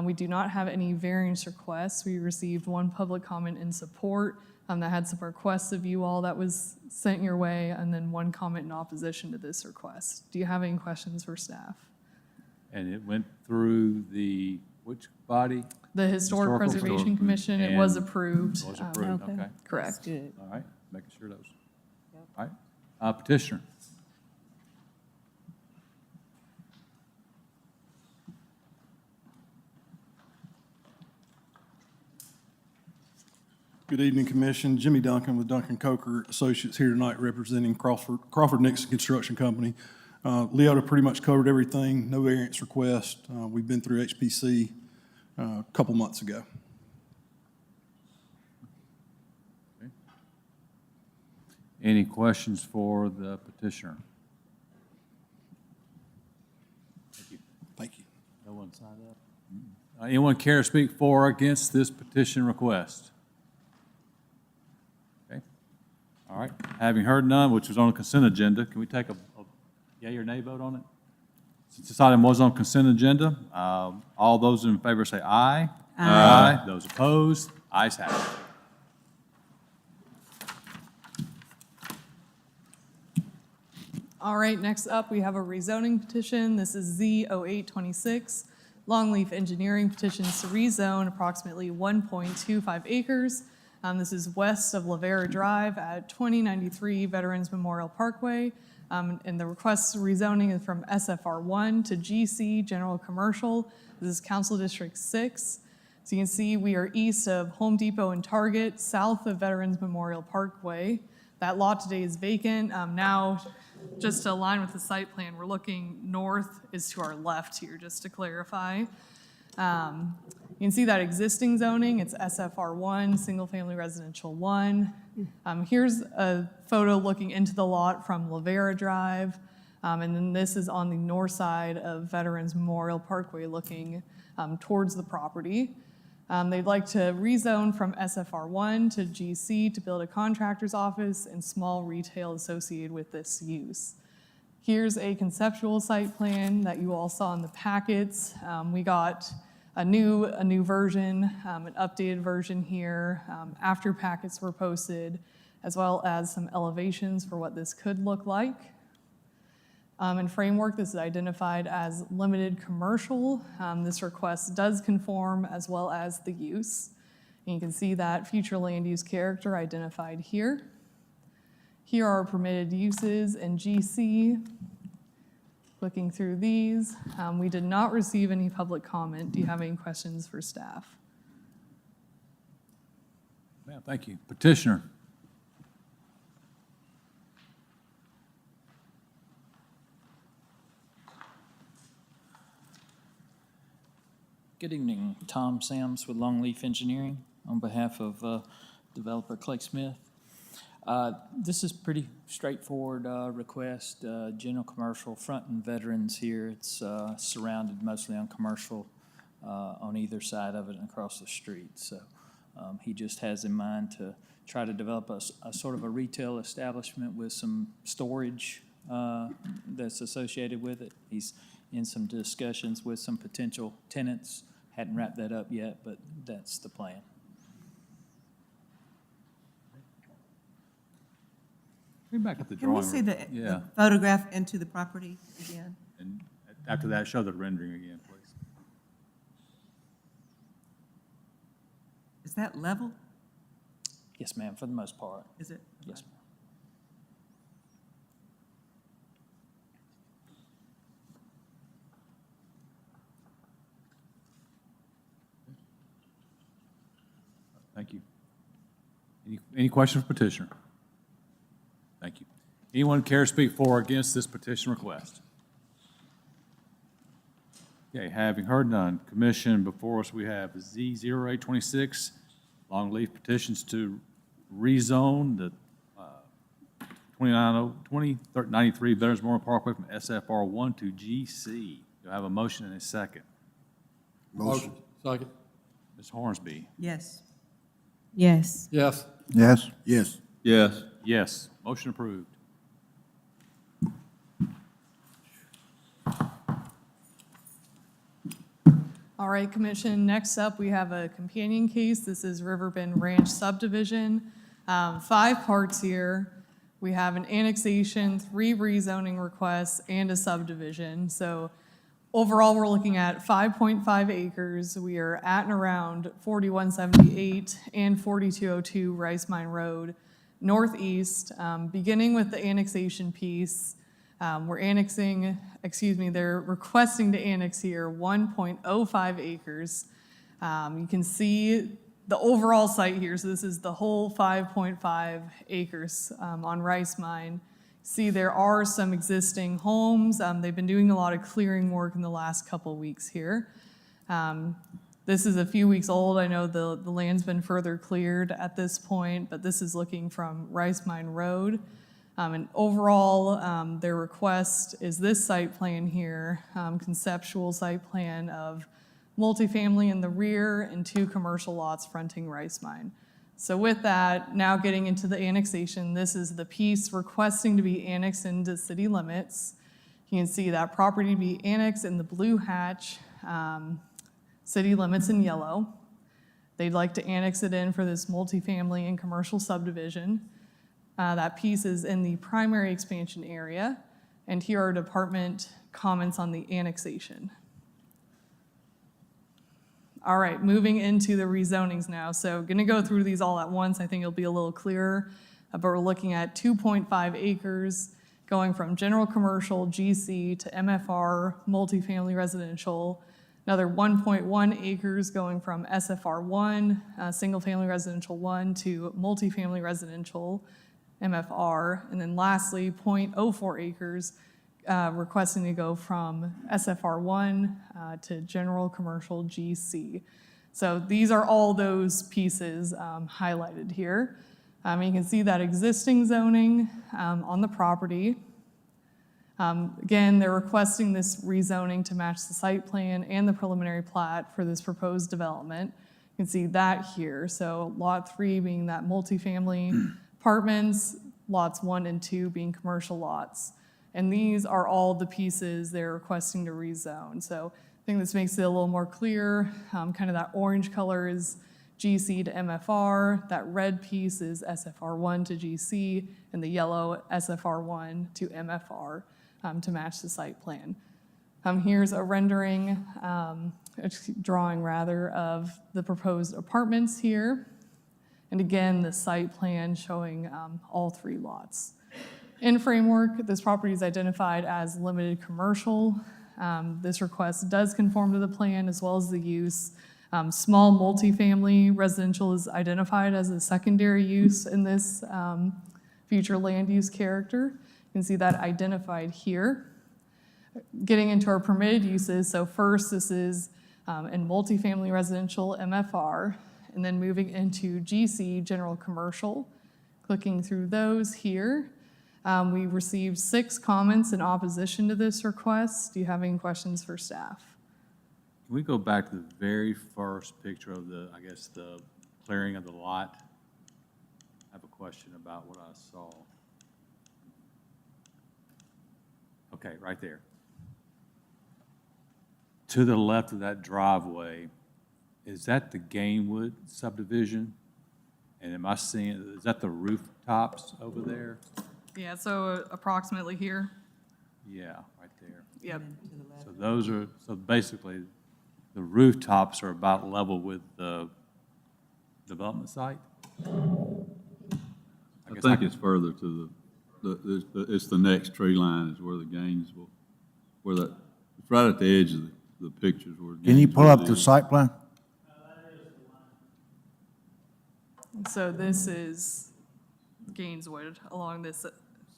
We do not have any variance requests. We received one public comment in support that had some requests of you all that was sent your way, and then one comment in opposition to this request. Do you have any questions for staff? And it went through the, which body? The Historic Preservation Commission, it was And approved. Was approved, okay. Correct. All right, making sure those. All right, petitioner. Good evening, Commission. Jimmy Duncan with Duncan Coker Associates here tonight representing Crawford Nixon Construction Company. Leota pretty much covered everything, no variance request. We've been through HPC a couple months ago. Any questions for the petitioner? Thank you. Thank you. No one signed up? Anyone care to speak for or against this petition request? Okay. All right. Having heard none, which was on the consent agenda, can we take a yea or nay vote on it? Since this item was on consent agenda, all those in favor say aye. Aye. Those opposed, ayes have it. All right, next up, we have a rezoning petition. This is Z0826, Longleaf Engineering petitions to rezone approximately 1.25 acres. This is west of Lavera Drive at 2093 Veterans Memorial Parkway. And the request rezoning is from SFR1 to GC, General Commercial. This is Council District 6. So you can see we are east of Home Depot and Target, south of Veterans Memorial Parkway. That lot today is vacant. Now, just to align with the site plan, we're looking north is to our left here, just to clarify. You can see that existing zoning, it's SFR1, Single Family Residential 1. Here's a photo looking into the lot from Lavera Drive. And then this is on the north side of Veterans Memorial Parkway looking towards the property. They'd like to rezone from SFR1 to GC to build a contractor's office and small retail associated with this use. Here's a conceptual site plan that you all saw in the packets. We got a new version, an updated version here after packets were posted, as well as some elevations for what this could look like. In framework, this is identified as limited commercial. This request does conform as well as the use. And you can see that future land use character identified here. Here are permitted uses in GC. Looking through these, we did not receive any public comment. Do you have any questions for staff? Yeah, thank you. Petitioner. Good evening, Tom Sams with Longleaf Engineering on behalf of developer Clay Smith. This is pretty straightforward request, general commercial, front and veterans here. It's surrounded mostly on commercial on either side of it and across the street. So he just has in mind to try to develop a sort of a retail establishment with some storage that's associated with it. He's in some discussions with some potential tenants. Hadn't wrapped that up yet, but that's the plan. Back at the Can we drawing see room. the photograph into the property again? And after that, show the rendering again, please. Is that level? Yes, ma'am, for the most part. Is it? Yes, ma'am. Thank you. Any questions for petitioner? Thank you. Anyone care to speak for or against this petition request? Okay, having heard none, Commission, before us we have Z0826, Longleaf petitions to rezone the 2093 Veterans Memorial Parkway from SFR1 to GC. Do I have a motion and a second? Motion. Second. Ms. Hornsby? Yes. Yes. Yes. Yes. Yes. Yes. Yes. Motion approved. All All right, Commission, next up, we have a companion case. This is Riverbend Ranch subdivision. 5 parts here. We have an annexation, 3 rezoning requests, and a subdivision. So overall, we're looking at 5.5 acres. We are at and around 4178 and 4202 Rice Mine Road, northeast. Beginning with the annexation piece, they're requesting to annex here 1.05 acres. You can see the overall site here. So this is the whole 5.5 acres on Rice Mine. See, there are some existing homes. They've been doing a lot of clearing work in the last couple weeks here. This is a few weeks old. I know the land's been further cleared at this point, but this is looking from Rice Mine Road. And overall, their request is this site plan here, conceptual site plan of multifamily in the rear and 2 commercial lots fronting Rice Mine. So with that, now getting into the annexation, this is the piece requesting to be annexed into city limits. You can see that property to be annexed in the blue hatch, city limits in yellow. They'd like to annex it in for this multifamily and commercial subdivision. That piece is in the primary expansion area, and here are department comments on the annexation. All right, moving into the rezonings now. So gonna go through these all at once. I think it'll be a little clearer, but we're looking at 2.5 acres going from general commercial, GC, to MFR, multifamily residential. Another 1.1 acres going from SFR1, single family residential 1, to multifamily residential, MFR. And then lastly, 0.04 acres requesting to go from SFR1 to general commercial GC. So these are all those pieces highlighted here. You can see that existing zoning on the property. Again, they're requesting this rezoning to match the site plan and the preliminary plat for this proposed development. You can see that here. So lot 3 being that multifamily apartments, lots 1 and 2 being commercial lots. And these are all the pieces they're requesting to rezone. So I think this makes it a little more clear. Kind of that orange color is GC to MFR. That red piece is SFR1 to GC, and the yellow SFR1 to MFR to match the site plan. Here's a rendering, drawing rather, of the proposed apartments here. And again, the site plan showing all 3 lots. In framework, this property is identified as limited commercial. This request does conform to the plan as well as the use. Small multifamily residential is identified as a secondary use in this future land use character. You can see that identified here. Getting into our permitted uses, so first this is in multifamily residential MFR, and then moving into GC, general commercial. Clicking through those here. We received 6 comments in opposition to this request. Do you have any questions for staff? Can we go back to the very first picture of the clearing of the lot? I have a question about what I saw. Okay, right there. To the left of that driveway, is that the Gainwood subdivision? And am I seeing, is that the rooftops over there? Yeah, so approximately here. Yeah, right there. Yep. So those are, so basically, the rooftops are about level with the development site? I think it's further to it's the next tree line is where the gains will, it's right at the edge of the pictures where. Can you pull up the site plan? So this is Gaineswood along this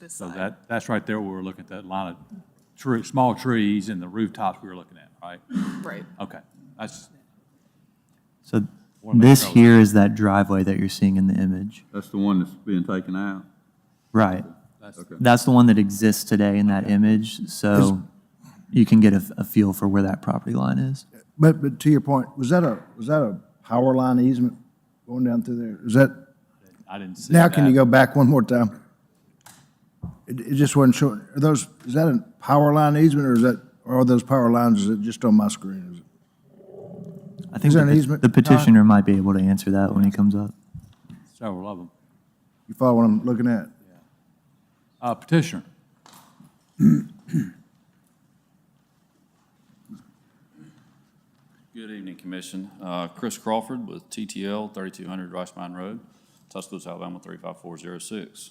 So side. that's right there where we're looking at that line of small trees and the rooftops we were looking at, right? Right. Okay, that's. So this here is that driveway that you're seeing in the image. That's the one that's being taken out? Right. Okay. That's the one that exists today in that image, so you can get a feel for where that property line is. But to your point, was that a power line easement going down through there? Is that? I didn't see Now, that. can you go back one more time? It just wasn't showing. Is that a power line easement, or are those power lines, is it just on my screen? I think Is there an easement, the Todd? petitioner might be able to answer that when he comes up. Several of them. You follow what I'm looking at? Petitioner. Good evening, Commission. Chris Crawford with TTL, 3200 Rice Mine Road, Tuscaloosa, Alabama, 35406.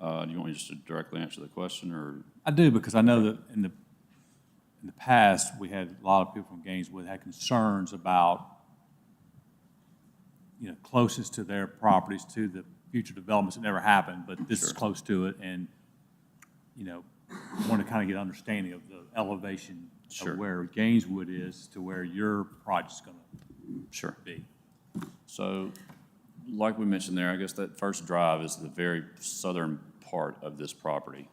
Do you want me just to directly answer the question, or? I do, because I know that in the past, we had a lot of people from Gaineswood had concerns about, closest to their properties to the future developments that never happened, but this is close to it, and, want to kind of get understanding of the elevation of where Gaineswood is to where your project's going to be. So, like we mentioned there, I guess that first drive is the very southern part of this property.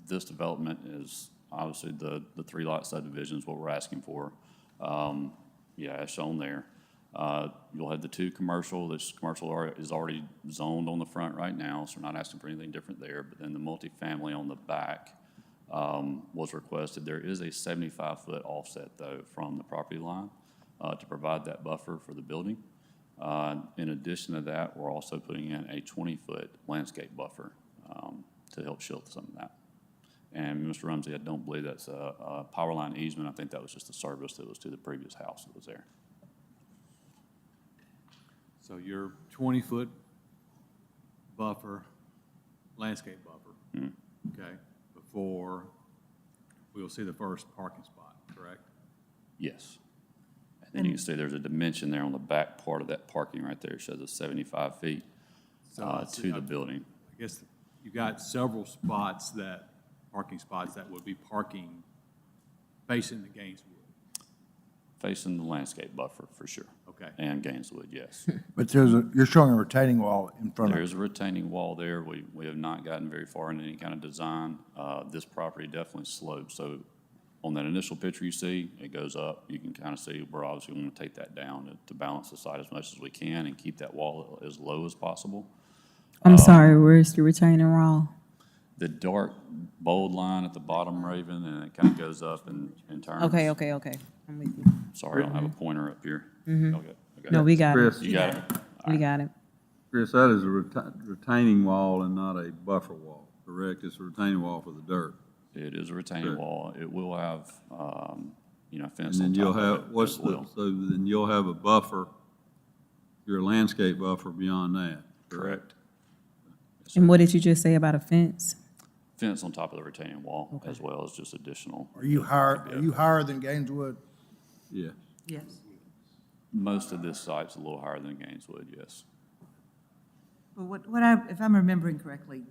This development is obviously the 3-lot subdivision is what we're asking for. As shown there. You'll have the 2 commercial. This commercial is already zoned on the front right now, so we're not asking for anything different there. But then the multifamily on the back was requested. There is a 75-foot offset, though, from the property line to provide that buffer for the building. In addition to that, we're also putting in a 20-foot landscape buffer to help shield some of that. And Mr. Rumsey, I don't believe that's a power line easement. I think that was just a service that was to the previous house that was there. So your 20-foot buffer, landscape buffer, okay, before we'll see the first parking spot, correct? Yes. And then you can see there's a dimension there on the back part of that parking right there. It shows us 75 feet to the building. I guess you've got several parking spots that would be parking facing the Gaineswood. Facing the landscape buffer, for sure. Okay. And Gaineswood, yes. But you're showing a retaining wall in front of it. There's a retaining wall there. We have not gotten very far in any kind of design. This property definitely slopes. So on that initial picture you see, it goes up. You can kind of see we're obviously going to take that down to balance the site as much as we can and keep that wall as low as possible. I'm sorry, where's the retaining wall? The dark bold line at the bottom, Raven, and it kind of goes up and turns. Okay. I'm with you. Sorry, I don't have a pointer up here. Mhm. Okay. No, we got Chris, it. You got it? We got it. Chris, that is a retaining wall and not a buffer wall, correct? It's a retaining wall for the dirt. It is a retaining wall. It will have, fence And on then you'll top have, of it as well. so then you'll have a buffer, your landscape buffer beyond that. Correct. And what did you just say about a fence? Fence on top of the retaining wall, as well as just additional. Are you higher than Gaineswood? Yeah. Yes. Most of this site's a little higher than Gaineswood, yes. But if I'm remembering correctly,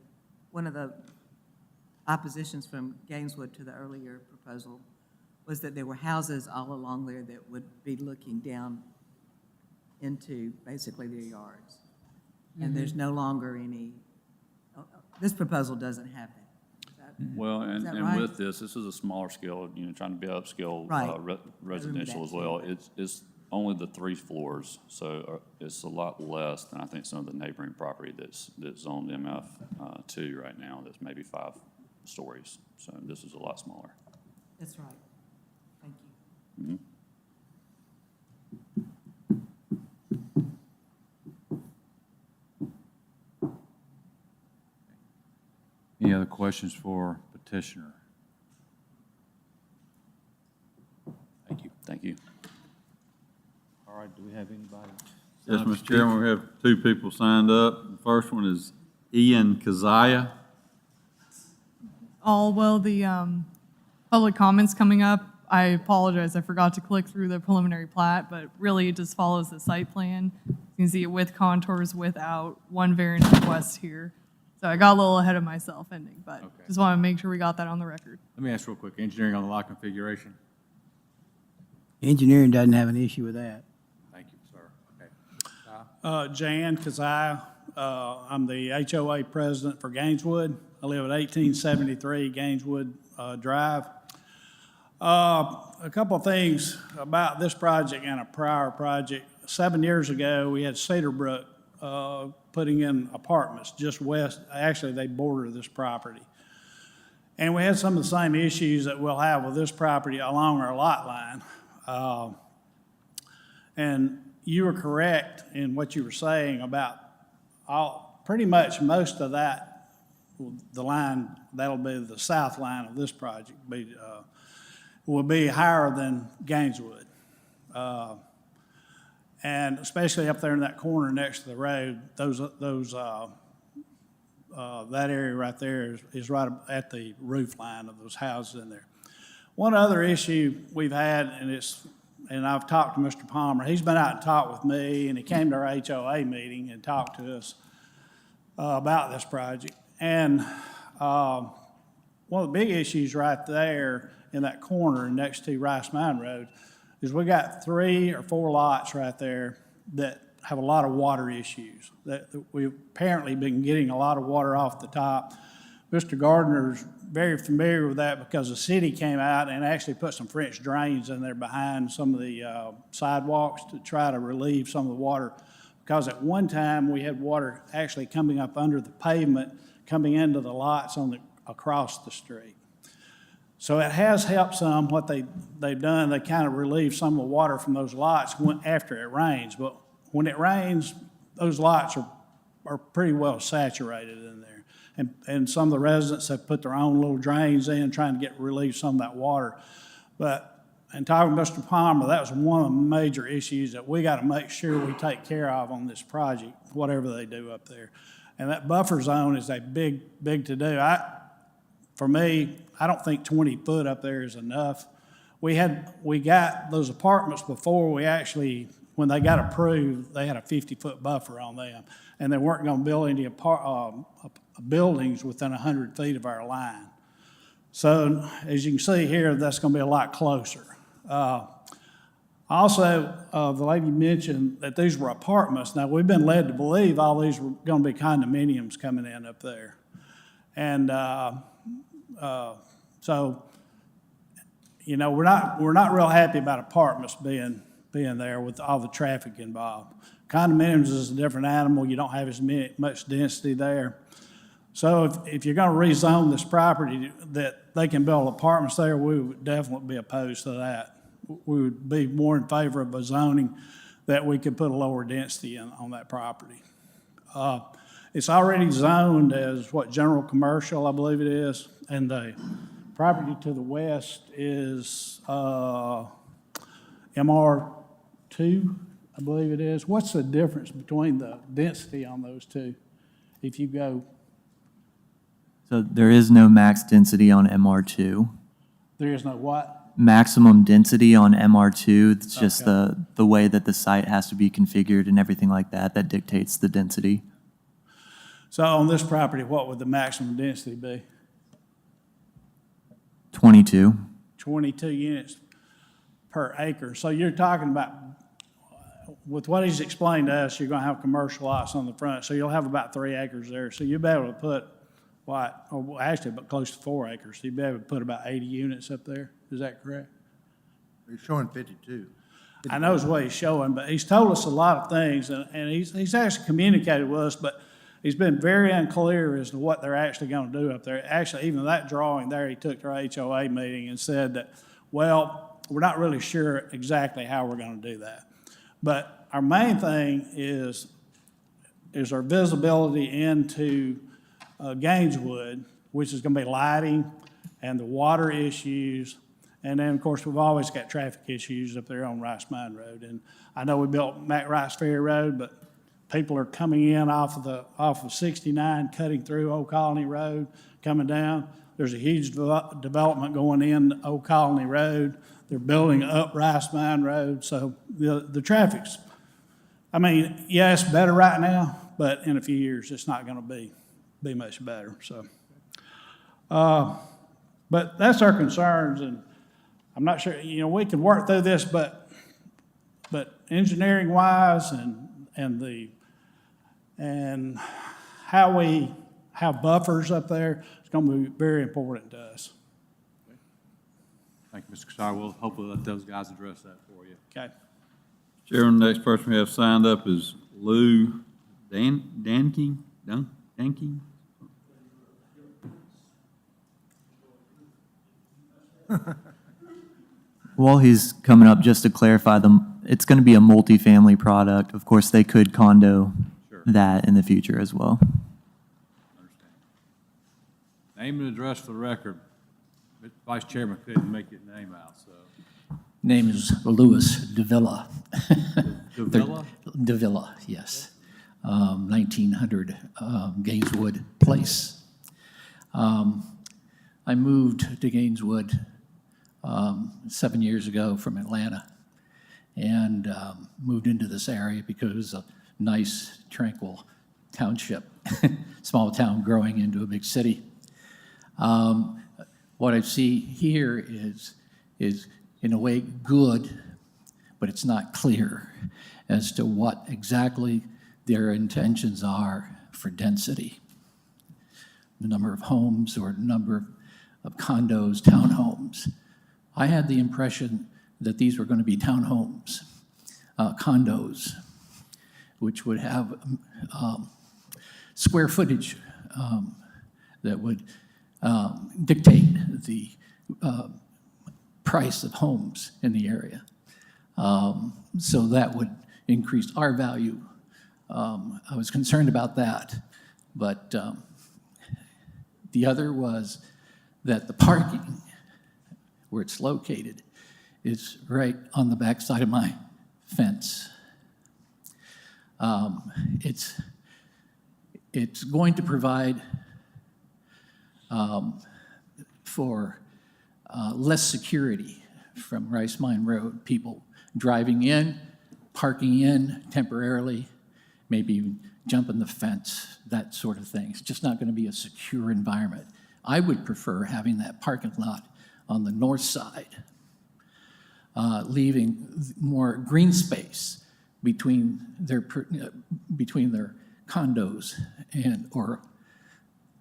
one of the oppositions from Gaineswood to the earlier proposal was that there were houses all along there that would be looking down into basically their yards. And there's no longer any, this proposal doesn't have that. Well, Is that and right? with this is a smaller scale, trying to be upscale Right. residential as well. It's only the 3 floors, so it's a lot less than I think some of the neighboring property that's zoned MF2 right now. That's maybe 5 stories. So this is a lot smaller. That's right. Thank you. Mhm. Any other questions for petitioner? Thank you. Thank you. All right, do we have anybody? Yes, Mr. Chairman, we have 2 people signed up. The first one is Ian Kazaya. The public comments coming up, I apologize, I forgot to click through the preliminary plat, but really it just follows the site plan. You can see it with contours, without, 1 variance request here. So I got a little ahead of myself ending, but just want to make sure we got that on the record. Let me ask real quick, engineering on the lot configuration? Engineering doesn't have an issue with that. Thank you, sir. Okay. Jan Kazai, I'm the HOA president for Gaineswood. I live at 1873 Gaineswood Drive. A couple of things about this project and a prior project. 7 years ago, we had Cedarbrook putting in apartments just west. Actually, they border this property. And we had some of the same issues that we'll have with this property along our lot line. And you were correct in what you were saying about pretty much most of that, the line, that'll be the south line of this project, will be higher than Gaineswood. And especially up there in that corner next to the road, that area right there is right at the roof line of those houses in there. One other issue we've had, and I've talked to Mr. Palmer. He's been out and talked with me, and he came to our HOA meeting and talked to us about this project. And one of the big issues right there in that corner next to Rice Mine Road is we got 3 or 4 lots right there that have a lot of water issues. That we've apparently been getting a lot of water off the top. Mr. Gardner's very familiar with that because the city came out and actually put some French drains in there behind some of the sidewalks to try to relieve some of the water. Because at one time, we had water actually coming up under the pavement, coming into the lots across the street. So it has helped some. What they've done, they kind of relieve some of the water from those lots after it rains. But when it rains, those lots are pretty well saturated in there. And some of the residents have put their own little drains in trying to relieve some of that water. But in talking to Mr. Palmer, that was one of the major issues that we got to make sure we take care of on this project, whatever they do up there. And that buffer zone is a big to-do. For me, I don't think 20 foot up there is enough. We got those apartments before when they got approved, they had a 50-foot buffer on them, and they weren't going to build any buildings within 100 feet of our line. So as you can see here, that's going to be a lot closer. Also, the lady mentioned that these were apartments. Now, we've been led to believe all these were going to be condominiums coming in up there. And so, you know, we're not real happy about apartments being there with all the traffic involved. Condominiums is a different animal. You don't have as much density there. So if you're going to rezone this property that they can build apartments there, we would definitely be opposed to that. We would be more in favor of a zoning that we could put a lower density on that property. It's already zoned as general commercial, I believe it is, and the property to the west is MR2, I believe it is. What's the difference between the density on those two? If you go... So there is no max density on MR2. There is no what? Maximum density on MR2. It's just the way that the site has to be configured and everything like that dictates the density. So on this property, what would the maximum density be? 22. 22 units per acre. So you're talking about, with what he's explained to us, you're going to have commercial lots on the front. So you'll have about 3 acres there. So you'll be able to put actually about close to 4 acres. So you'll be able to put about 80 units up there. Is that correct? He's showing 52. I know is what he's showing, but he's told us a lot of things, and he's actually communicated with us, but he's been very unclear as to what they're actually going to do up there. Actually, even that drawing there, he took to our HOA meeting and said that, well, we're not really sure exactly how we're going to do that. But our main thing is our visibility into Gaineswood, which is going to be lighting and the water issues. And then, of course, we've always got traffic issues up there on Rice Mine Road. And I know we built Mac Rice Ferry Road, but people are coming in off of 69, cutting through Old Colony Road, coming down. There's a huge development going in Old Colony Road. They're building up Rice Mine Road. So the traffic's, I mean, yeah, it's better right now, but in a few years, it's not going to be much better. So, but that's our concerns, and I'm not sure, you know, we can work through this, but engineering wise and how we have buffers up there, it's going to be very important to us. Thank you, Mr. Kashar. We'll hopefully let those guys address that for you. Okay. Chairman, the next person we have signed up is Lou Danking. While he's coming up, just to clarify, the It's going to be a multifamily product. Of course, they could condo that in the future as well. Name and address for the record. Vice Chairman couldn't make your name out, so. Name is Louis Davila. Davila? Davila, yes. 1900 Gaineswood Place. I moved to Gaineswood 7 years ago from Atlanta and moved into this area because it was a nice, tranquil township, small town growing into a big city. What I see here is in a way good, but it's not clear as to what exactly their intentions are for density. The number of homes or number of condos, townhomes. I had the impression that these were going to be townhomes, condos, which would have square footage that would dictate the price of homes in the area. So that would increase our value. I was concerned about that, but the other was that the parking, where it's located, is right on the back side of my fence. It's going to provide for less security from Rice Mine Road. People driving in, parking in temporarily, maybe even jumping the fence, that sort of thing. It's just not going to be a secure environment. I would prefer having that parking lot on the north side, leaving more green space between their condos and or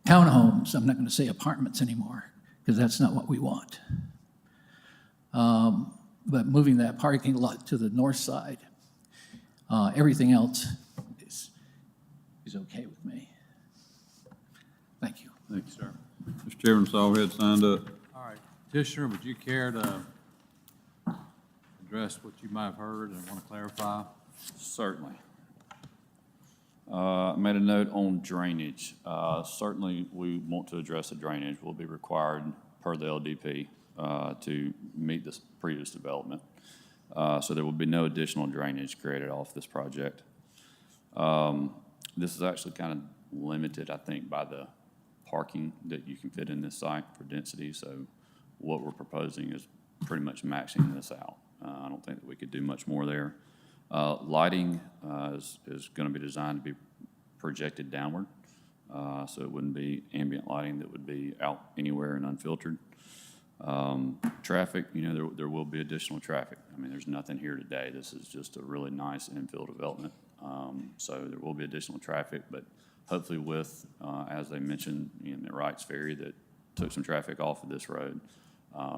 townhomes. I'm not going to say apartments anymore because that's not what we want. But moving that parking lot to the north side, everything else is okay with me. Thank you. Thank you, sir. Mr. Chairman, saw we had signed up. All right. Petitioner, would you care to address what you might have heard and want to clarify? Certainly. I made a note on drainage. Certainly, we want to address the drainage. Will be required per the LDP to meet this previous development. So there will be no additional drainage created off this project. This is actually kind of limited, I think, by the parking that you can fit in this site for density. So what we're proposing is pretty much maxing this out. I don't think that we could do much more there. Lighting is going to be designed to be projected downward, so it wouldn't be ambient lighting that would be out anywhere and unfiltered. Traffic, you know, there will be additional traffic. I mean, there's nothing here today. This is just a really nice infill development. So there will be additional traffic, but hopefully with, as they mentioned in the Wrights Ferry that took some traffic off of this road,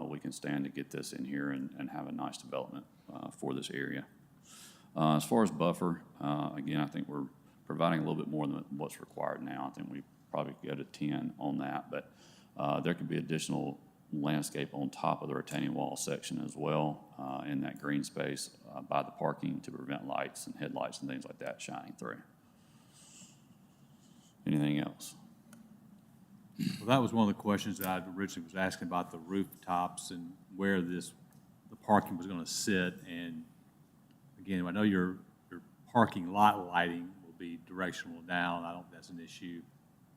we can stand to get this in here and have a nice development for this area. As far as buffer, again, I think we're providing a little bit more than what's required now. I think we probably could go to 10 on that, but there could be additional landscape on top of the retaining wall section as well in that green space by the parking to prevent lights and headlights and things like that shining through. Anything else? Well, that was one of the questions that I originally was asking about the rooftops and where the parking was going to sit. And again, I know your parking lot lighting will be directional down. I don't think that's an issue,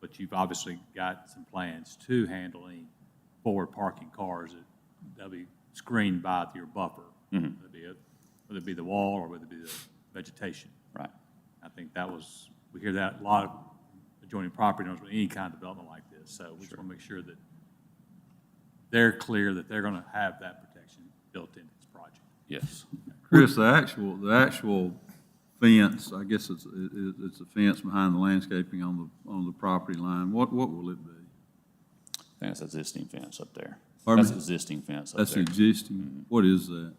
but you've obviously got some plans to handle any forward parking cars that'll be screened by your buffer. Mm-hmm. Whether it be the wall or whether it be the vegetation. Right. I think we hear that a lot of adjoining property owners with any kind of development like this. So we just want to make sure that they're clear that they're going to have that protection built into this project. Yes. Chris, the actual fence, I guess it's a fence behind the landscaping on the property line. What will it be? I think that's existing fence up there. Pardon That's me? existing fence up That's there. existing. Mm-hmm. What is that?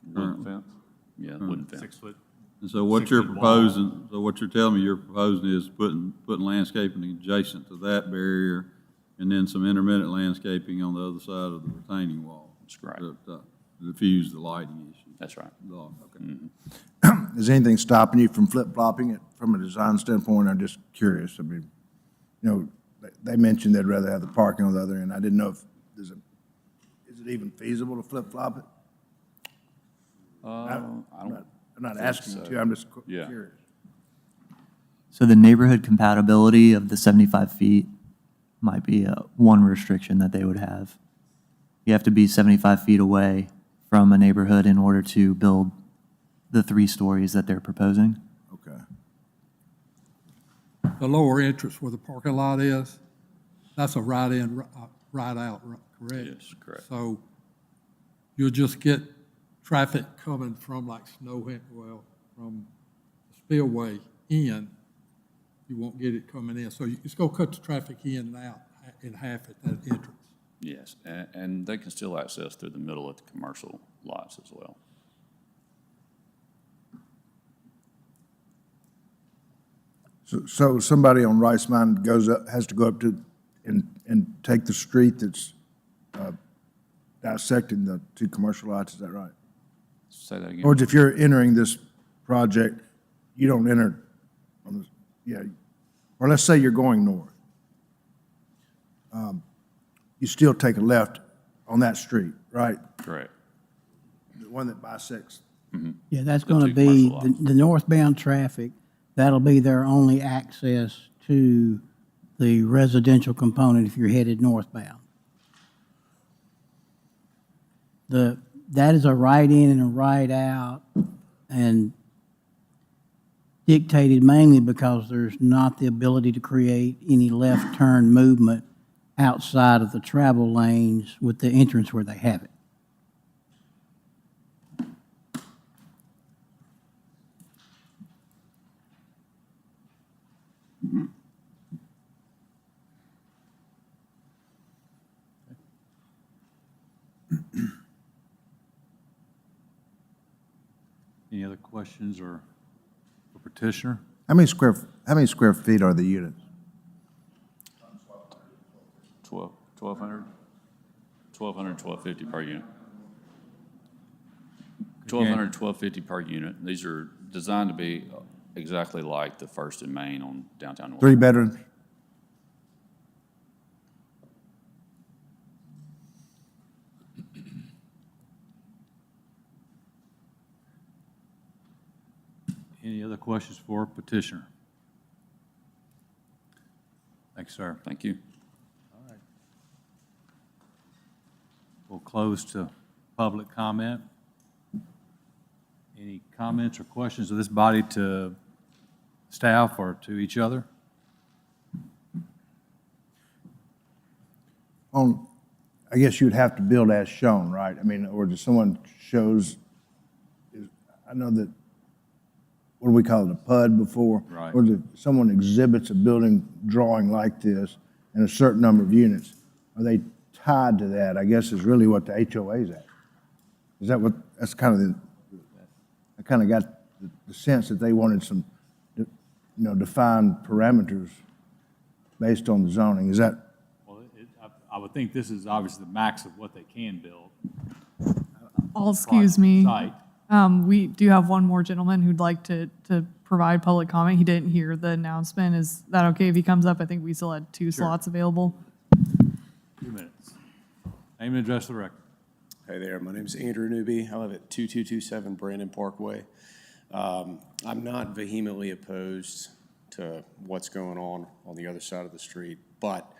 Wooden fence? Yeah, wooden fence. 6 foot. And so what you're proposing, so what you're telling me you're proposing is putting landscaping adjacent to that barrier and then some intermittent landscaping on the other side of the retaining wall. That's right. Is diffuse the lighting issue. That's right. Okay. Is anything stopping you from flip-flopping it from a design standpoint? I'm just curious. I mean, you know, they mentioned they'd rather have the parking on the other end. I didn't know if, is it even feasible to flip-flop it? I'm not asking you to, I'm just curious. So the neighborhood compatibility of the 75 feet might be one restriction that they would have. You have to be 75 feet away from a neighborhood in order to build the 3 stories that they're proposing. Okay. The lower entrance where the parking lot is, that's a right in, right out, correct? Yes, correct. So you'll just get traffic coming from like from the spillway in. You won't get it coming in. So it's going to cut the traffic in and out in half at that entrance. Yes, and they can still access through the middle of the commercial lots as well. So somebody on Rice Mine has to go up to and take the street that's dissecting the 2 commercial lots, is that right? Say that again. Or if you're entering this project, you don't enter on the, yeah, or let's say you're going north. You still take a left on that street, right? Correct. The one that bisects. Yeah, that's going to be the northbound traffic. That'll be their only access to the residential component if you're headed northbound. That is a right in and a right out, and dictated mainly because there's not the ability to create any left turn movement outside of the travel lanes with the entrance where they have it. Any other questions or for petitioner? How many square feet are the units? 1,200, 1,250 per unit. 1,200, 1,250 per unit. These are designed to be exactly like the First and Main on downtown North. 3 bedrooms? Any other questions for petitioner? Thanks, sir. Thank you. All right. We'll close to public comment. Any comments or questions of this body to staff or to each other? I guess you'd have to build as shown, right? I mean, or does someone shows, I know that, what do we call it, a PUD before? Right. Or if someone exhibits a building drawing like this and a certain number of units, are they tied to that? I guess is really what the HOA is at. Is that what, that's kind of the, I kind of got the sense that they wanted some, defined parameters based on the zoning. Is that? Well, I would think this is obviously the max of what they can build. Excuse me. Site. We do have one more gentleman who'd like to provide public comment. He didn't hear the announcement. Is that okay if he comes up? I think we still had 2 slots available. 2 minutes. Name and address the record. Hey there, my name's Andrew Newby. I live at 2227 Brandon Parkway. I'm not vehemently opposed to what's going on the other side of the street, but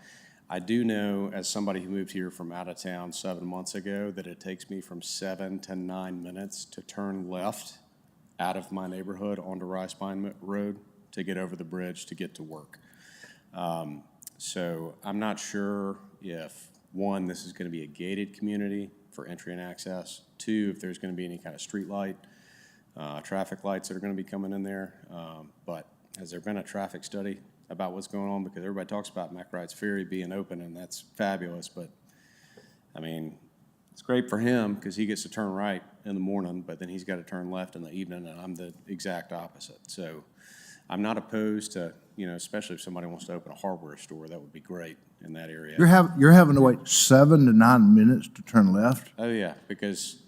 I do know, as somebody who moved here from out of town 7 months ago, that it takes me from 7 to 9 minutes to turn left out of my neighborhood onto Rice Pine Road to get over the bridge to get to work. So I'm not sure if, 1, this is going to be a gated community for entry and access. 2, if there's going to be any kind of street light, traffic lights that are going to be coming in there. But has there been a traffic study about what's going on? Because everybody talks about McBride's Ferry being open, and that's fabulous. But, I mean, it's great for him because he gets to turn right in the morning, but then he's got to turn left in the evening, and I'm the exact opposite. So I'm not opposed to, especially if somebody wants to open a hardware store, that would be great in that area. You're having to wait 7 to 9 minutes to turn left? Oh, yeah, because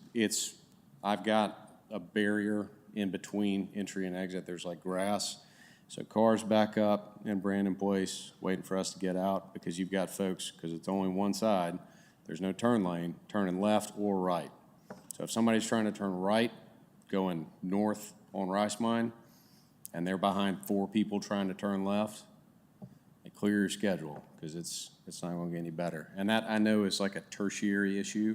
I've got a barrier in between entry and exit. There's like grass. So cars back up in Brandon Place waiting for us to get out because you've got folks, because it's only one side, there's no turn lane, turning left or right. So if somebody's trying to turn right, going north on Rice Mine, and they're behind 4 people trying to turn left, clear your schedule, because it's not going to get any better. And that, I know, is like a tertiary issue.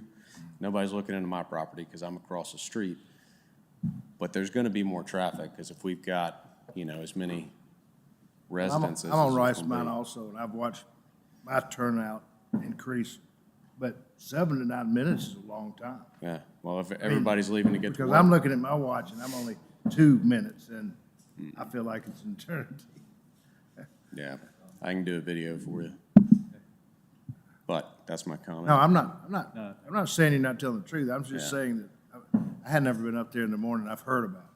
Nobody's looking into my property because I'm across the street. But there's going to be more traffic, because if we've got, as many residences. I'm on as Rice there will Mine be. also, and I've watched my turnout increase, but 7 to 9 minutes is a long time. Yeah, well, if everybody's leaving to get to Because work. I'm looking at my watch, and I'm only 2 minutes, and I feel like it's an eternity. Yeah, I can do a video for you. But that's my comment. No, I'm not saying you're not telling the truth. I'm just saying that I had never been up there in the morning. I've heard about it.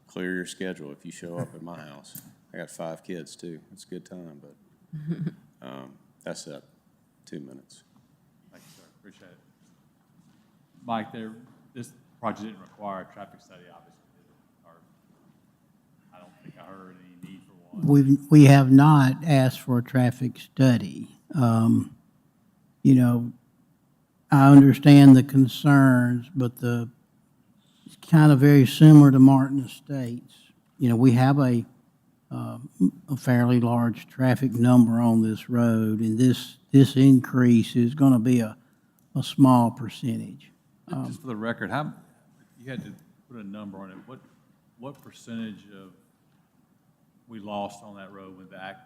Clear your schedule if you show up at my house. I got 5 kids too. It's a good time, but that's it. 2 minutes. Thank you, sir. Appreciate it. Mike, this project didn't require a traffic study, obviously, did it? Or I don't think I heard any need for one. We have not asked for a traffic study. I understand the concerns, but it's kind of very similar to Martin Estates. We have a fairly large traffic number on this road, and this increase is going to be a small percentage. Just for the record, you had to put a number on it. What percentage of we lost on that road with the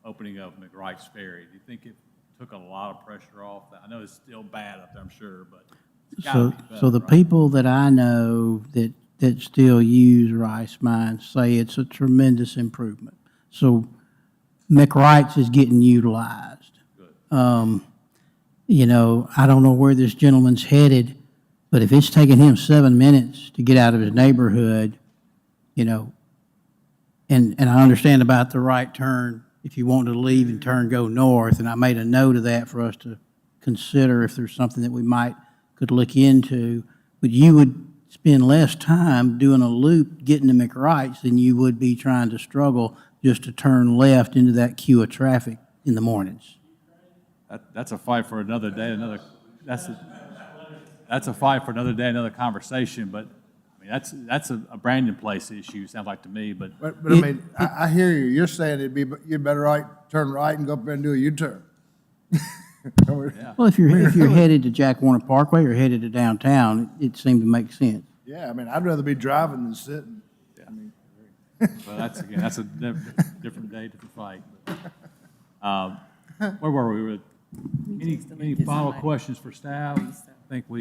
opening of McWright's Ferry? Do you think it took a lot of pressure off? I know it's still bad up there, I'm sure, but it's gotta be better, So the right? people that I know that still use Rice Mine say it's a tremendous improvement. So McWright's is getting utilized. I don't know where this gentleman's headed, but if it's taking him 7 minutes to get out of his neighborhood, and I understand about the right turn, if you want to leave and go north, and I made a note of that for us to consider if there's something that we could look into, but you would spend less time doing a loop getting to McWright's than you would be trying to struggle just to turn left into that queue of traffic in the mornings. That's a fight for another day, that's a fight for another day, another conversation, but I mean, that's a Brandon Place issue, sounds like to me, but. But I mean, I hear you. You're saying you'd better turn right and go up there and do a U-turn. Well, if you're headed to Jack Warner Parkway or headed to downtown, it seemed to make sense. Yeah, I mean, I'd rather be driving than sitting. I mean, Well, that's a different day, different fight. Where were we? Any final questions for staff? I think I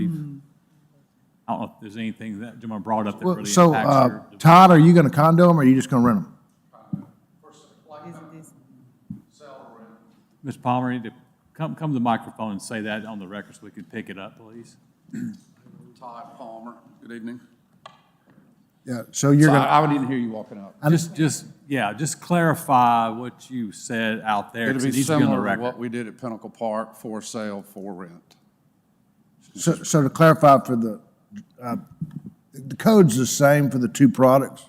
don't know if there's anything that Jim brought up that really impacts your. Todd, are you going to condo them or are you just going to rent them? Ms. Palmer, you need to come to the microphone and say that on the record so we can pick it up, please. Todd Palmer, good evening. Yeah, so you're going to. I didn't hear you walking up. Just clarify what you said out there. It'll 'cause it be needs to on the similar to record. what we did at Pinnacle Park, for sale, for rent. So to clarify for the code's the same for the two products,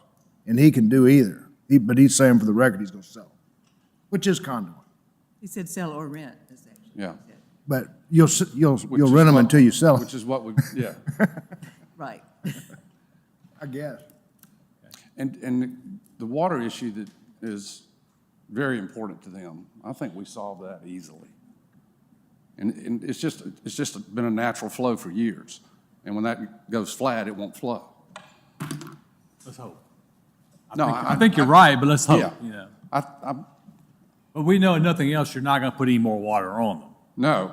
and he can do either. But he's saying for the record, he's going to sell them, which is conduit. He said sell or rent, essentially. Yeah. But you'll rent them until you sell them. Which is what we, yeah. Right. I guess. And the water issue that is very important to them, I think we solved that easily. And it's just been a natural flow for years. And when that goes flat, it won't flow. Let's hope. I think you're right, but let's hope. Yeah. You know. But we know if nothing else, you're not going to put any more water on them. No,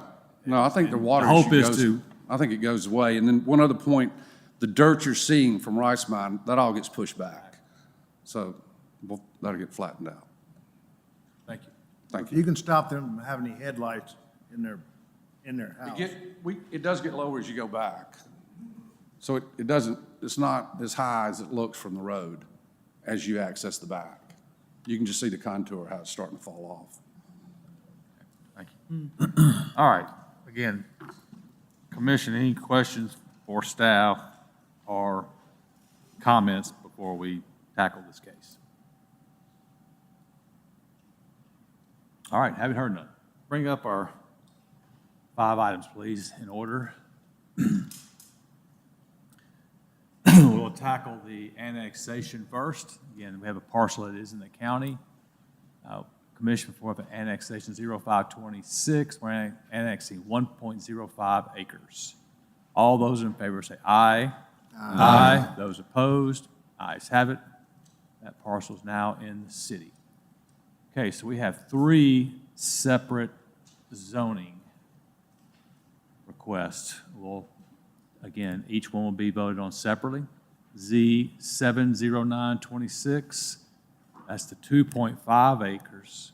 I think the water The hope issue is to. I think it goes away. And then one other point, the dirt you're seeing from Rice Mine, that all gets pushed back. So that'll get flattened out. Thank you. Thank you. You can stop them from having any headlights in their house. It does get lower as you go back. So it's not as high as it looks from the road as you access the back. You can just see the contour, how it's starting to fall off. Thank you. All right. Again, Commission, any questions or staff or comments before we tackle this case? All right, haven't heard none. Bring up our 5 items, please, in order. We'll tackle the annexation first. Again, we have a parcel that is in the county. Commission for annexation 0526, we're annexing 1.05 acres. All those in favor say aye. Aye. Those opposed, ayes have it. That parcel is now in the city. Okay, so we have 3 separate zoning requests. Well, again, each one will be voted on separately. Z70926, that's the 2.5 acres.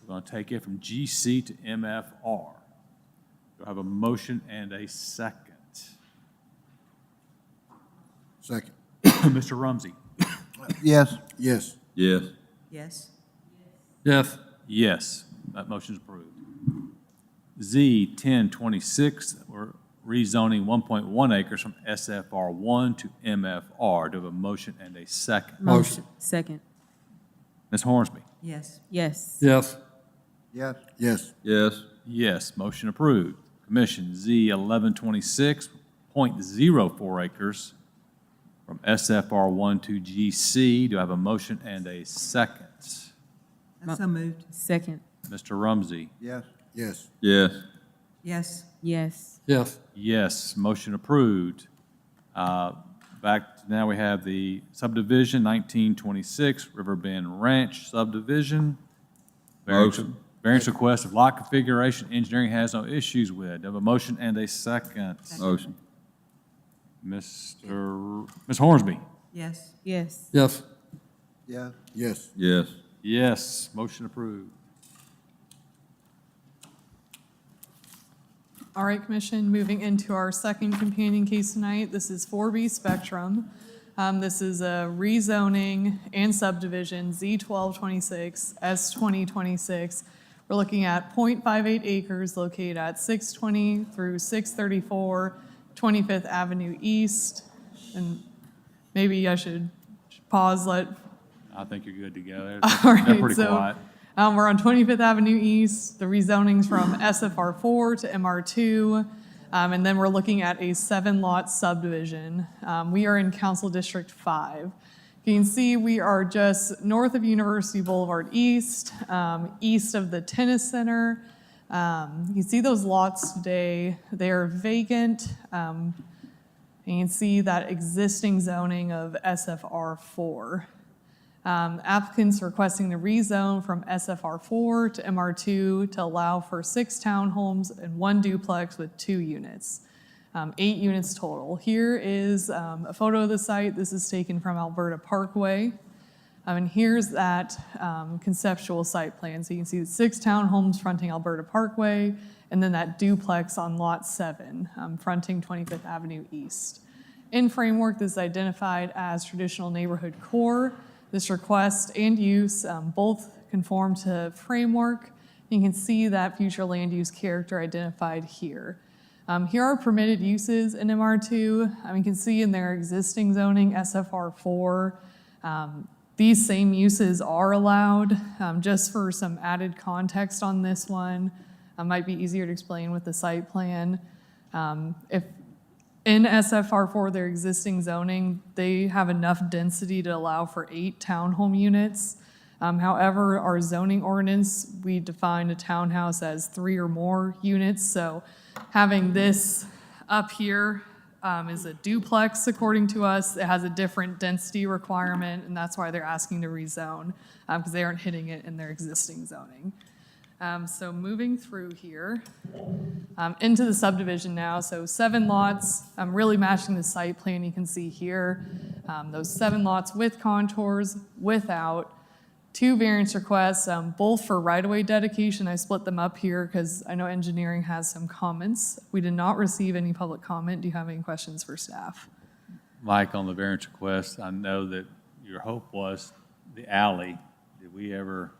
We're going to take it from GC to MFR. Do I have a motion and a second? Second. Mr. Rumsey? Yes. Yes. Yes. Yes. Yes. Yes, that motion is approved. Z1026, we're rezoning 1.1 acres from SFR1 to MFR. Do I have a motion and a second? Motion. Second. Ms. Hornsby? Yes. Yes. Yes. Yes. Yes. Yes. Yes, motion approved. Commission, Z1126, 0.04 acres from SFR1 to GC. Do I have a motion and a second? So moved. Second. Mr. Rumsey? Yes. Yes. Yes. Yes. Yes. Yes. Yes, motion approved. Now we have the subdivision, 1926, Riverbend Ranch subdivision. Motion. Variance request of lot configuration, engineering has no issues with. Do I have a motion and a second? Motion. Ms. Hornsby? Yes. Yes. Yes. Yes. Yes. Yes. Yes, motion approved. All right, Commission, moving into our second companion case tonight. This is 4B Spectrum. This is a rezoning and subdivision, Z1226, S2026. We're looking at 0.58 acres located at 620 through 634 25th Avenue East. And maybe I should pause, I think you're good to go. They're all right, pretty so quiet. we're on 25th Avenue East. The rezoning's from SFR4 to MR2. And then we're looking at a 7-lot subdivision. We are in Council District 5. You can see we are just north of University Boulevard East, east of the tennis center. You can see those lots today. They are vacant. And you can see that existing zoning of SFR4. Applicants requesting the rezone from SFR4 to MR2 to allow for 6 townhomes and 1 duplex with 2 units, 8 units total. Here is a photo of the site. This is taken from Alberta Parkway. And here's that conceptual site plan. So you can see the 6 townhomes fronting Alberta Parkway, and then that duplex on lot 7, fronting 25th Avenue East. In framework, this is identified as traditional neighborhood core. This request and use both conform to framework. You can see that future land use character identified here. Here are permitted uses in MR2. You can see in their existing zoning, SFR4, these same uses are allowed. Just for some added context on this one, might be easier to explain with the site plan. If in SFR4, their existing zoning, they have enough density to allow for 8 townhome units. However, our zoning ordinance, we define a townhouse as 3 or more units. So having this up here is a duplex according to us. It has a different density requirement, and that's why they're asking to rezone, because they aren't hitting it in their existing zoning. So moving through here, into the subdivision now. So 7 lots, really matching the site plan you can see here. Those 7 lots with contours, without. 2 variance requests, both for right-of-way dedication. I split them up here because I know engineering has some comments. We did not receive any public comment. Do you have any questions for staff? Mike, on the variance request, I know that your hope was the alley. Did we ever?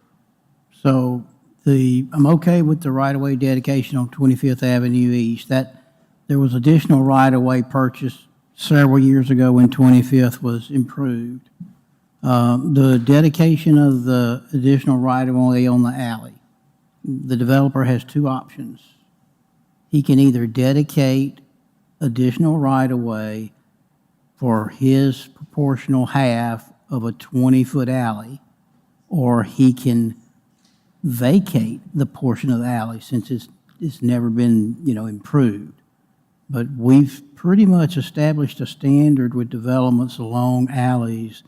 So I'm okay with the right-of-way dedication on 25th Avenue East. That there was additional right-of-way purchased several years ago when 25th was improved. The dedication of the additional right-of-way on the alley, the developer has two options. He can either dedicate additional right-of-way for his proportional half of a 20-foot alley, or he can vacate the portion of the alley since it's never been, improved. But we've pretty much established a standard with developments along alleys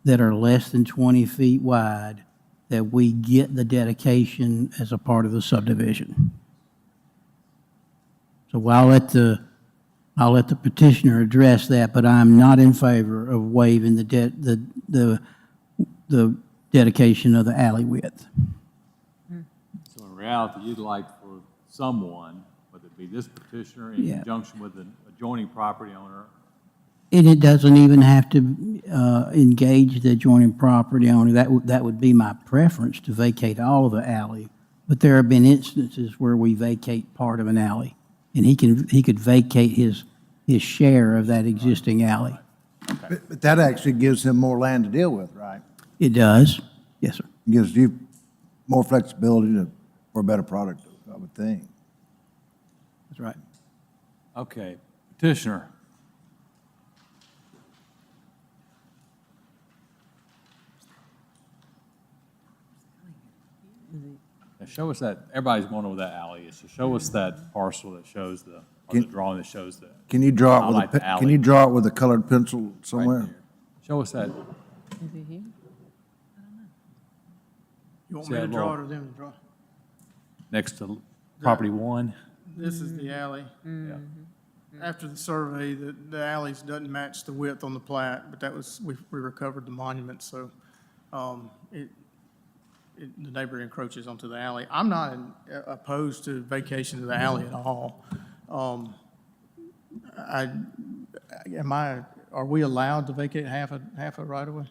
that are less than 20 feet wide, that we get the dedication as a part of the subdivision. So I'll let the petitioner address that, but I'm not in favor of waiving the dedication of the alley width. So in reality, you'd like for someone, whether it be this petitioner in conjunction with an adjoining property owner. And it doesn't even have to engage the adjoining property owner. That would be my preference, to vacate all of the alley. But there have been instances where we vacate part of an alley, and he could vacate his share of that existing alley. But that actually gives him more land to deal with, right? It does. Yes, sir. It gives you more flexibility for a better product, I would think. That's right. Okay, petitioner. Now show us that, everybody's going over that alley, so show us that parcel that shows the drawing that shows that. Can you draw it with highlight the can alley. you draw it with a colored pencil somewhere? Right there. Show us that. Is it here? You want See me to that draw it little- or them to draw? Next to property one. This is the alley. After the survey, the alleys doesn't match the width on the plat, but that was, we recovered the monument, so the neighbor encroaches onto the alley. I'm not opposed to vacation of the alley at all. Are we allowed to vacate half a right-of-way?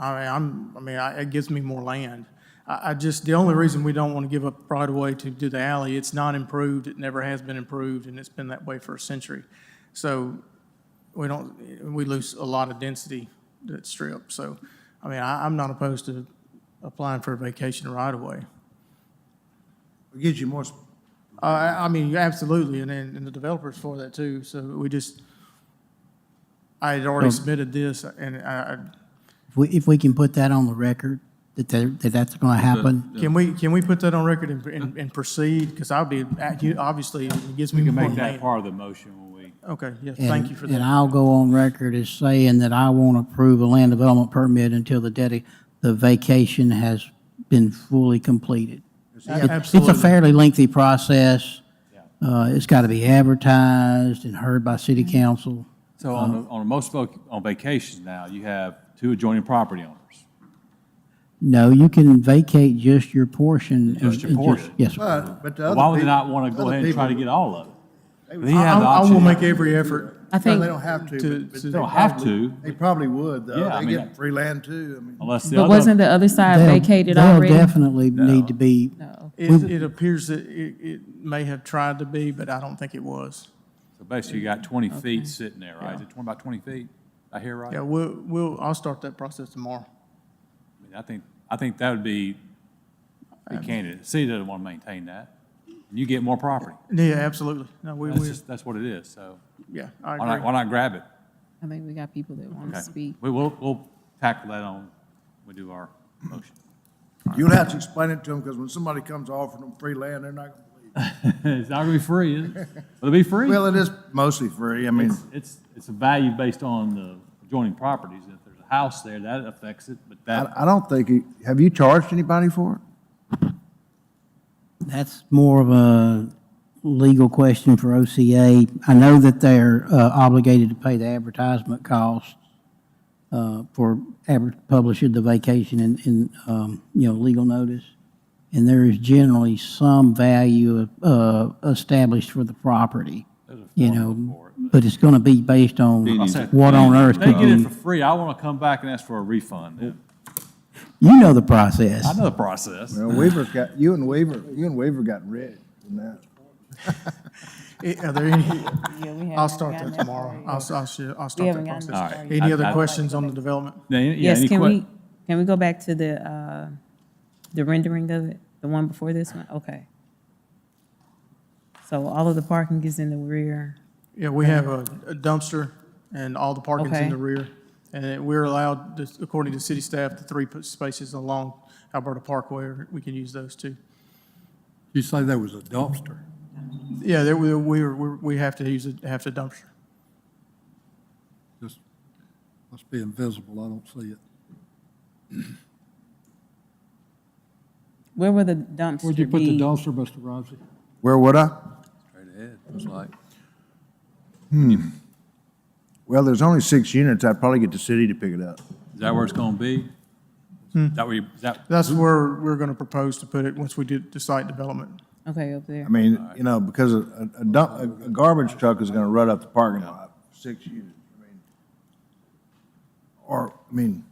It gives me more land. The only reason we don't want to give up right-of-way to do the alley, it's not improved, it never has been improved, and it's been that way for a century. So we lose a lot of density, that strip. So, I'm not opposed to applying for a vacation right-of-way. It gives you more. Absolutely, and the developer's for that too, so I had already submitted this, and If we can put that on the record, that's going to happen. Can we put that on record and proceed? Because obviously, it gives me We can more make that land. part of the motion when we. Okay, yeah, thank you for that. And I'll go on record as saying that I won't approve a land development permit until the vacation has been fully completed. It's Absolutely. a fairly lengthy process. It's got to be advertised and heard by city council. So on most on vacations now, you have two adjoining property owners. No, you can vacate just your portion. Just your portion? Yes, sir. But the Why other would they people- not want to go other ahead and try to people- get all of it? I will make every effort. I think They don't have to. They don't have to, They probably would, though. Yeah, I They mean, get free land too. unless the But other. wasn't the other side vacated They'll already? definitely need to be. No. It appears that it may have tried to be, but I don't think it was. So basically, you got 20 feet sitting there, right? Is it about 20 feet? I hear right? Yeah, I'll start that process tomorrow. I think that would be the candidate. The city doesn't want to maintain that. And you get more property. Yeah, absolutely. No, That's what it is, so. yeah, I Why agree. not grab it? I think we got people that want to Okay. speak. We'll tackle that we do our motion. You'll have to explain it to them, because when somebody comes offering them free land, they're not going to believe It's not going to be free, is it? Will it be free? it. Well, it is mostly free. I mean, It's a value based on the adjoining properties. If there's a house there, that affects it, but that. I don't think, have you charged anybody for it? That's more of a legal question for OCA. I know that they're obligated to pay the advertisement costs for publishing the vacation in legal notice. And there is generally some value established for the property, but it's going to be based on what on earth They could get it be. for free. I want to come back and ask for a refund then. You know the process. I know the process. Well, you and Weaver got rich from that. Are there any, Yeah, we I'll haven't start gotten that that tomorrow. far yet. I'll start We that haven't gotten process. that far yet. Any other I'd questions on the development? Yes, any can we go back to the rendering of it, the one before this one? Okay. So all of the parking is in the rear. Yeah, we have a dumpster and all the parking's in Okay. the rear. And we're allowed, according to city staff, the 3 spaces along Alberta Parkway, we can use those too. You say there was a dumpster? Yeah, we have to use it, have to dumpster. Just must be invisible, I don't see it. Where will the dumpster Where'd you put the be? dumpster, Mr. Ramsey? Where would I? Straight ahead, looks like. Well, there's only 6 units. I'd probably get the city to pick it up. Is that where it's gonna be? Is that where you, is that? That's where we're going to propose to put it once we do the site development. Okay, up there. I mean, you know, because a garbage truck is gonna run up the parking lot, 6 units. I mean,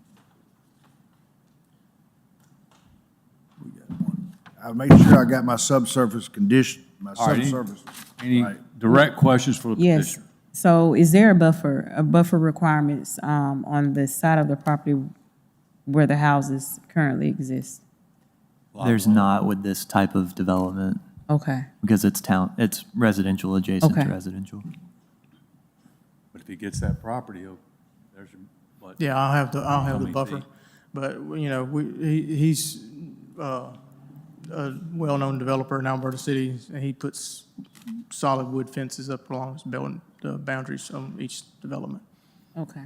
I make sure I got my subsurface condition, my All right, subsurface. Any right. direct questions for the Yes. petitioner? So is there a buffer requirements on the side of the property where the houses currently exist? There's not with this type of development Okay. because it's residential adjacent to Okay. residential. But if he gets that property, there's your, what? Yeah, I'll have How the many buffer. feet? But, you know, he's a well-known developer in Alberta City, and he puts solid wood fences up along his building, the boundaries on each development. Okay.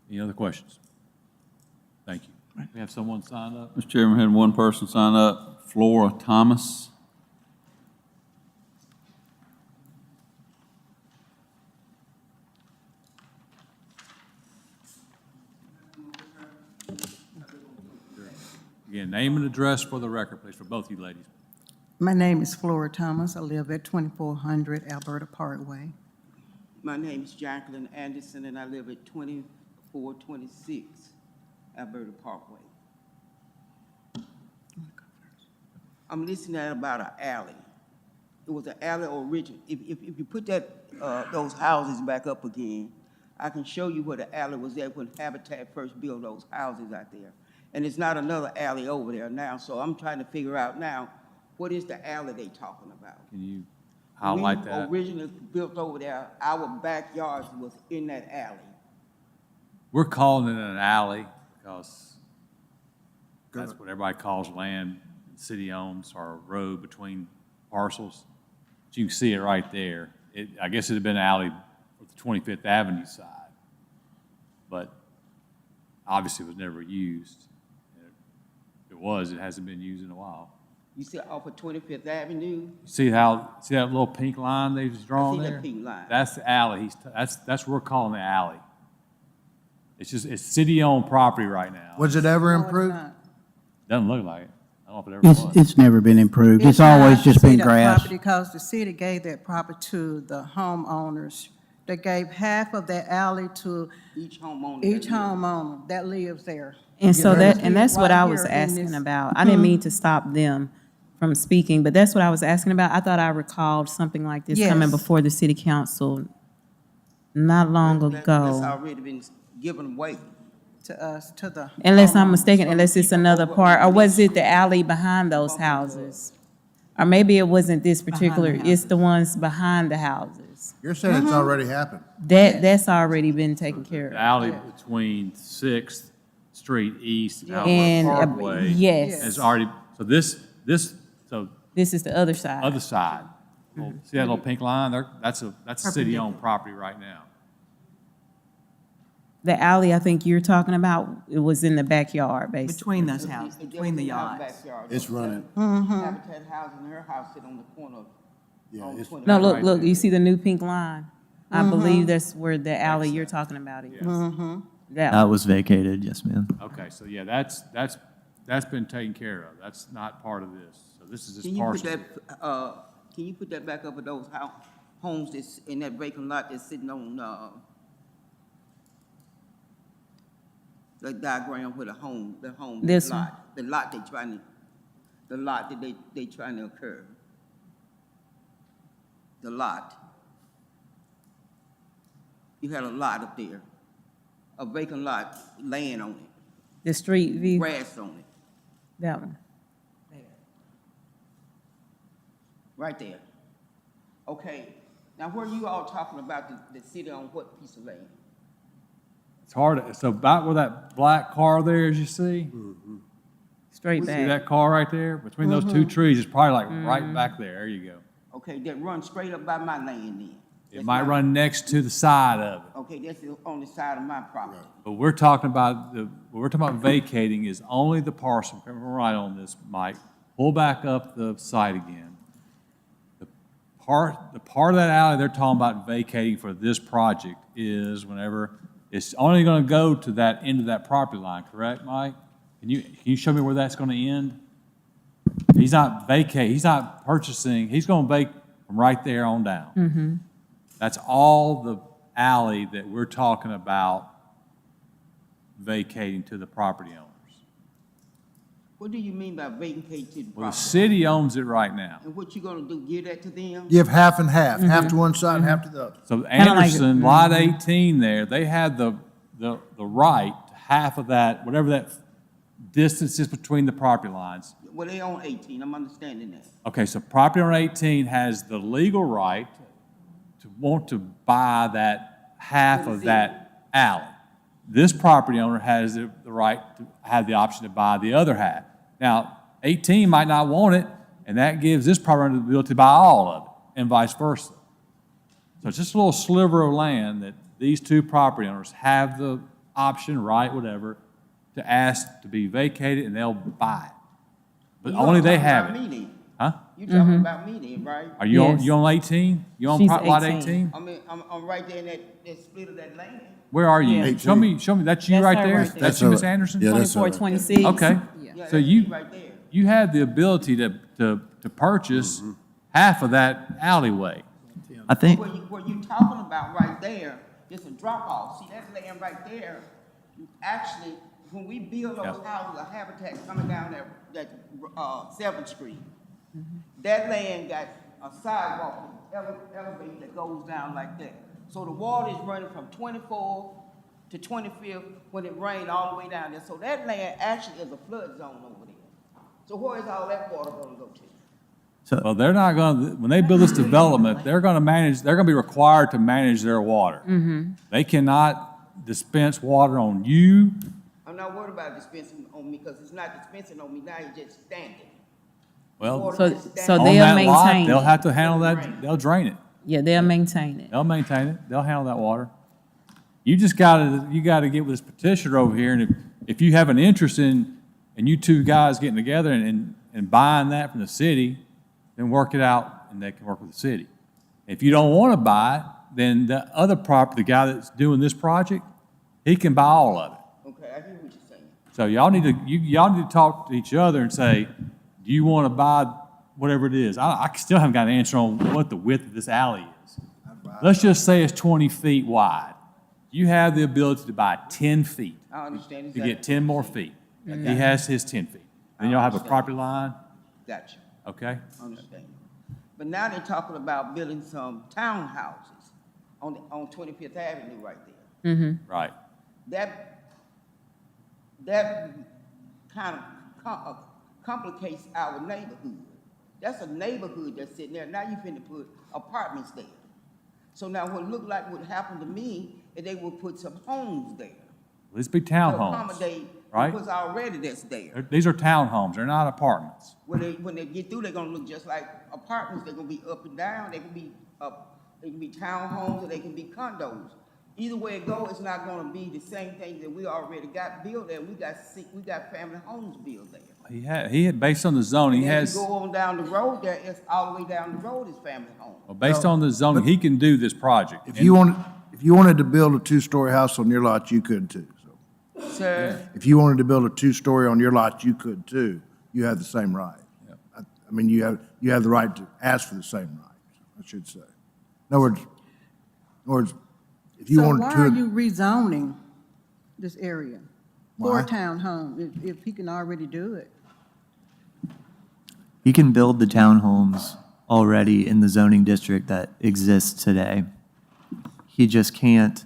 Any other questions? Thank you. We have someone signed up? Mr. Chairman, we had one person sign up, Flora Thomas. Again, name and address for the record, please, for both you ladies. My name is Flora Thomas. I live at 2400 Alberta Parkway. My name is Jacqueline Anderson, and I live at 2426 Alberta Parkway. I'm listening at about an alley. It was an alley origin. If you put those houses back up again, I can show you where the alley was at when Habitat first built those houses out there. And it's not another alley over there now, so I'm trying to figure out now, what is the alley they talking about? Can you highlight that? We originally built over there, our backyards was in that alley. We're calling it an alley because that's what everybody calls land city owns, or a road between parcels. But you can see it right there. I guess it had been an alley with the 25th Avenue side, but obviously it was never used. It hasn't been used in a while. You see off of 25th Avenue? See that little pink line they just drawn there? I see that pink line. That's the alley. That's what we're calling the alley. It's city-owned property right now. Was it ever improved? Doesn't look like it. I don't know if it ever was. It's never been improved. It's always just been grass. Because the city gave that property to the homeowners. They gave half of that alley to each homeowner. That lives there. And so that's what Right I was here in asking this- about. I didn't mean to stop them from speaking, but that's what I was asking about. I thought I recalled something like this coming Yes. before the city council not long That's ago. already been given away. To us, to the. Unless I'm mistaken, unless it's another part, or was it the alley behind those houses? Or maybe it wasn't this particular, it's the ones behind the houses. You're saying it's already happened? That's already been taken care The of. alley between 6th Street East and And, Alpha Parkway. yes. Has already, so this This is the other side. other side, see that little pink line there? That's city-owned property right now. The alley I think you're talking about, it was in the backyard, basically. Between those houses, between the yachts. It's running. Habitat house and her house sit on the corner of. on 25th. No, look, you see the new pink line? I believe that's where the alley you're talking about is. That was vacated, yes, ma'am. Okay, so yeah, that's been taken care of. That's not part of this. So this is Can just you put partial. that, can you put that back up with those homes that's in that vacant lot that's sitting on, the diagram with the This lot, the lot that they trying to occur. the lot. You had a lot up there, a vacant lot, land on it, The street view, grass on it, that one. right there. Okay, now where you all talking about the city on what piece of land? It's hard, so about where that black car there is, you see? Straight See back. that car right there? Between those two trees, it's probably like right back there. There you go. Okay, that run straight up by my land then. It might run next to the side of it. Okay, that's on the side of my property. But we're talking about, what we're talking about vacating is only the parcel, if I'm right on this, Mike, pull back up the site again. The part of that alley they're talking about vacating for this project is whenever, it's only gonna go to that end of that property line, correct, Mike? Can you show me where that's gonna end? He's not purchasing, he's gonna vacate from right there on down. That's all the alley that we're talking about vacating to the property owners. What do you mean by vacate to the Well, the property? city owns it right now. And what you gonna do, give that to them? Give half and half, half to one side and half to the other. So Anderson, Lot 18 there, they had the right, to half of that, whatever that distance is between the property lines. Well, they own 18, I'm understanding that. Okay, so property owner 18 has the legal right to want to buy that half of that alley. This property owner has the right to have the option to buy the other half. Now, 18 might not want it, and that gives this property owner the ability to buy all of it, and vice versa. So it's just a little sliver of land that these two property owners have the option, right, whatever, to ask to be vacated, and they'll buy it. But You're only they talking have about it. me then. Huh? You talking about me then, right? Are you Yes. you on 18? You on She's lot 18. 18? I mean, I'm right there in that split of that land. Where are you? Yeah. Show me, that's you That's right her there? right there. That's you, Miss Anderson? Yeah, that's 24, her. 26. Okay. Yeah, So that's me you, right there. you have the ability to purchase half of that alleyway. I think, Where you talking about right there, it's a drop off. See, that land right there, actually, when we build those Yep. houses, a habitat coming down that 7th Street, that land got a sidewalk elevated that goes down like that. So the water is running from 24th to 25th when it rained all the way down there. So that land actually is a flood zone over there. So where is all that water gonna go to? Well, they're not gonna, when they build this development, they're gonna be required to manage their water. They cannot dispense water on you. I'm not worried about dispensing on me, because it's not dispensing on me now, it's just standing. Well, Water So, just so standing. on they'll that lot, maintain they'll it. have to handle that, they'll drain it. Yeah, they'll maintain it. They'll maintain it. They'll handle that water. You just gotta get with this petitioner over here, and if you have an interest in, and you two guys getting together and buying that from the city, then work it out, and they can work with the city. If you don't want to buy it, then the other the guy that's doing this project, he can buy all of it. Okay, I hear what you're saying. So y'all need to talk to each other and say, do you want to buy whatever it is? I still haven't got an answer on what the width of this alley is. Let's just say it's 20 feet wide. You have the ability to buy 10 feet. I understand To exactly. get 10 more feet. He has his 10 feet. Then you'll have a property line, Gotcha, okay? understand. But now they're talking about building some townhouses on 25th Avenue right there. Right. That kind of complicates our neighborhood. That's a neighborhood that's sitting there. Now you finna put apartments there. So now what look like would happen to me is they will put some homes there. These be To townhomes, accommodate right? what's already that's there. These are townhomes, they're not apartments. When they get through, they're gonna look just like apartments. They're gonna be up and down. They can be townhomes, or they can be condos. Either way it goes, it's not gonna be the same thing that we already got built there. We got family homes built there. He had, based on the zoning, he And as has, you go on down the road there, it's all the way down the road is family home. well, based on the zoning, he can do this project. If you wanted to build a two-story house on your lot, you could too. So Sir, if you wanted to build a two-story on your lot, you could too. You have the same right. I mean, you have the right to ask for the same rights, I should say. In other words, if you So wanted why to. are you rezoning this area for Why? a townhome if he can already do it? he can build the townhomes already in the zoning district that exists today. He just can't,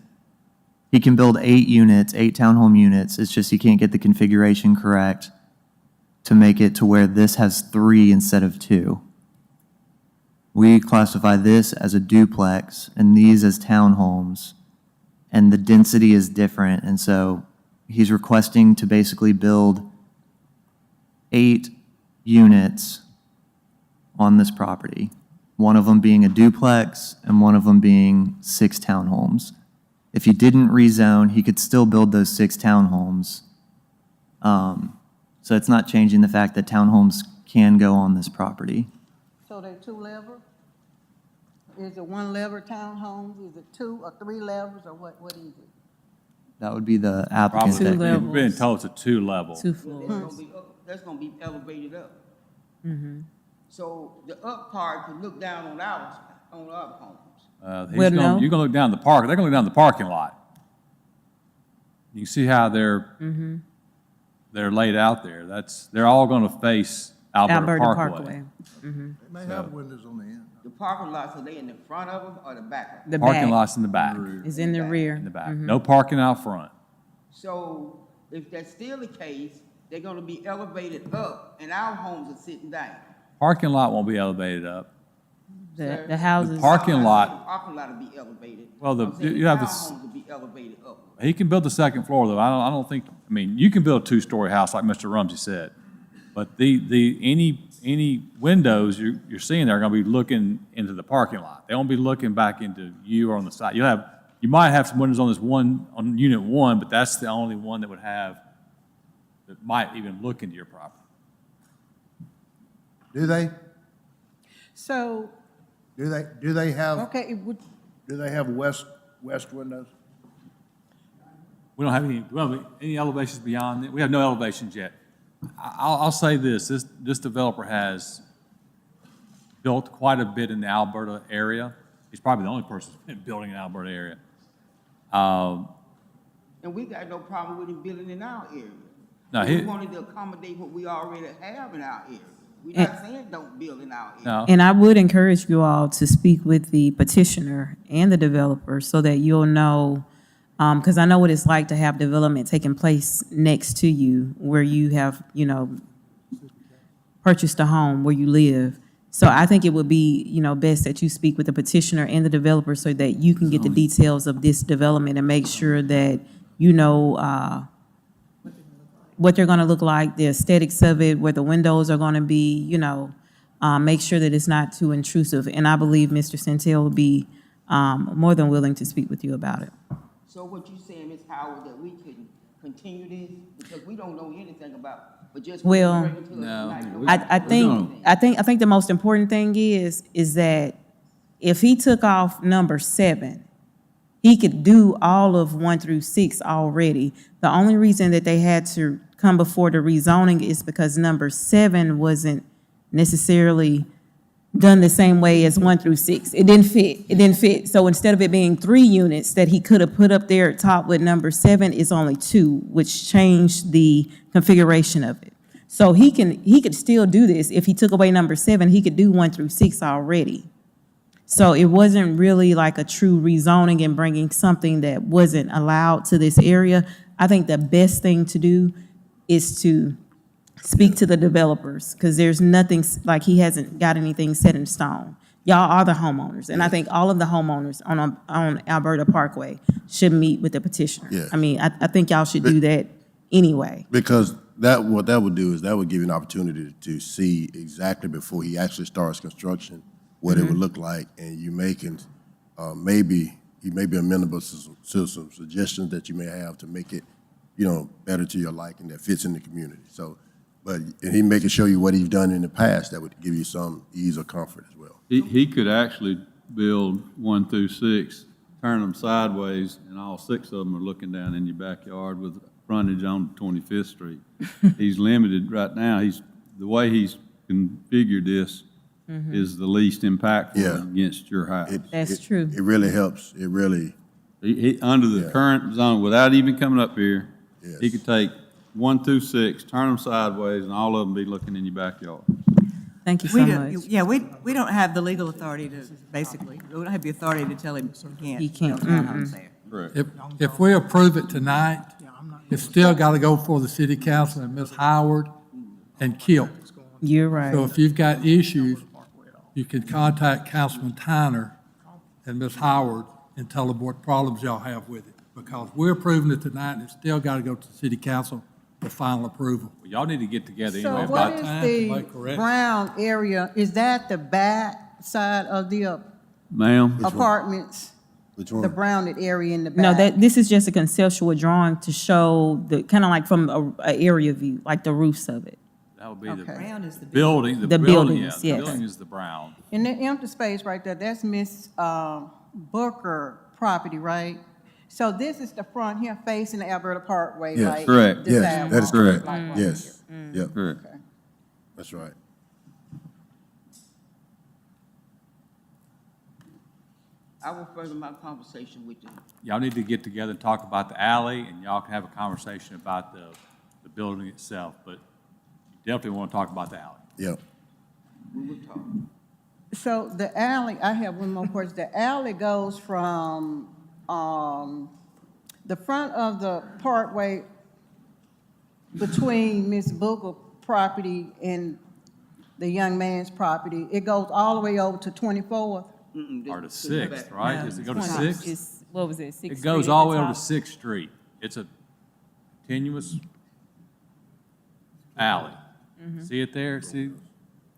he can build 8 units, 8 townhome units. It's just he can't get the configuration correct to make it to where this has 3 instead of 2. We classify this as a duplex and these as townhomes, and the density is different. And so he's requesting to basically build 8 units on this property, one of them being a duplex and one of them being 6 townhomes. If he didn't rezone, he could still build those 6 townhomes. So it's not changing the fact that townhomes can go on this property. So they're 2 level? Is it 1 level townhomes? Is it 2 or 3 levels, or what is it? That would be the applicant. Probably, that- we've been told it's a 2-level. 2 That's floors. gonna be that's gonna be elevated up. So the up part could look down on our homes. Well, no. You're gonna look down the park, they're gonna look down the parking lot. You see how they're laid out there. They're all gonna face Alberta Parkway. They may have windows on the end. The parking lots, are they in the front of them or the back of them? The Parking back lot's in the back, is in the rear. in the back. No parking out front. So if that's still the case, they're gonna be elevated up and our homes are sitting down. Parking lot won't be elevated up. The houses. The parking The lot, parking lot will be elevated. Well, I'm saying you have the townhomes will be elevated up. he can build the second floor, though. I don't think, I mean, you can build a 2-story house like Mr. Rumsey said. But any windows you're seeing there are gonna be looking into the parking lot. They won't be looking back into you or on the side. You might have some windows on on unit 1, but that's the only one that that might even look into your property. Do they? So, Do they have, okay, it would, do they have west windows? We don't have any elevations beyond it. We have no elevations yet. I'll say this developer has built quite a bit in the Alberta area. He's probably the only person who's been building in the Alberta area. And we got no problem with him building in our area. No, We wanted to accommodate what we already have in our area. We're not saying don't build in our area. No. And I would encourage you all to speak with the petitioner and the developer so that you'll know, because I know what it's like to have development taking place next to you where you have, purchased a home where you live. So I think it would be, best that you speak with the petitioner and the developer so that you can get the details of this development and make sure that you know what they're gonna look like, the aesthetics of it, where the windows are gonna be, make sure that it's not too intrusive. And I believe Mr. Centel will be more than willing to speak with you about it. So what you saying, Ms. Howard, that we can continue this because we don't know anything about, but just. Well, bring it to us tonight. I think the most important thing is that if he took off number 7, he could do all of 1 through 6 already. The only reason that they had to come before the rezoning is because number 7 wasn't necessarily done the same way as 1 through 6. It didn't fit. So instead of it being 3 units that he could have put up there at top with number 7, it's only 2, which changed the configuration of it. So he could still do this. If he took away number 7, he could do 1 through 6 already. So it wasn't really like a true rezoning and bringing something that wasn't allowed to this area. I think the best thing to do is to speak to the developers, because there's nothing, like he hasn't got anything set in stone. Y'all are the homeowners, and I think all of the homeowners on Alberta Parkway should meet with the petitioner. Yeah. I mean, I think y'all should do that anyway. Because what that would do is that would give you an opportunity to see exactly before he actually starts construction what it would look like, and you making he may be amenable to some suggestions that you may have to make it, better to your liking that fits in the community. So, and he may can show you what he's done in the past that would give you some ease or comfort as well. He could actually build 1 through 6, turn them sideways, and all 6 of them are looking down in your backyard with frontage on 25th Street. He's limited right now. The way he's configured this is the least impactful against your house. That's true. It really helps. It really. Under the current zone, without even coming up here, he could take 1 through 6, turn them sideways, and all of them be looking in your backyard. Thank you We so don't, much. yeah, we don't have the legal authority to, basically, we don't have the authority to tell him He can't, build townhomes there. Correct. If we approve it tonight, it's still got to go before the city council and Ms. Howard and Kilt. You're So right. if you've got issues, you can contact Councilman Tyner and Ms. Howard and tell them what problems y'all have with it. Because we're approving it tonight, and it's still got to go to the city council for final approval. Well, y'all need to get together anyway So what about is time to the make corrections. brown area, is that the back side of the Ma'am? apartments? Which The one? browned area in the back? No, this is just a conceptual drawing to show the, kind of like from a area view, like the roofs of it. That would be Okay. the Brown is the building, The the building, yeah, buildings, the yes. building is the brown. In the empty space right there, that's Miss Booker property, right? So this is the front here facing the Alberta Parkway, Yes. like Correct. the Yes, sidewalk, that is correct. like right Yes, yep, Correct. here. Okay. that's right. I will further my conversation with you. Y'all need to get together and talk about the alley, and y'all can have a conversation about the building itself, but you definitely want to talk about the alley. Yep. We will talk. So the alley, I have one more question. The alley goes from the front of the parkway between Miss Booker property and the young man's property. It goes all the way over to 24th. Or to Sixth, right? No, Does it go to 20. Sixth? It's, what was it, Sixth It goes Street at all the the way over to top? Sixth Street. It's a continuous alley. Mm-hmm. See it there? See,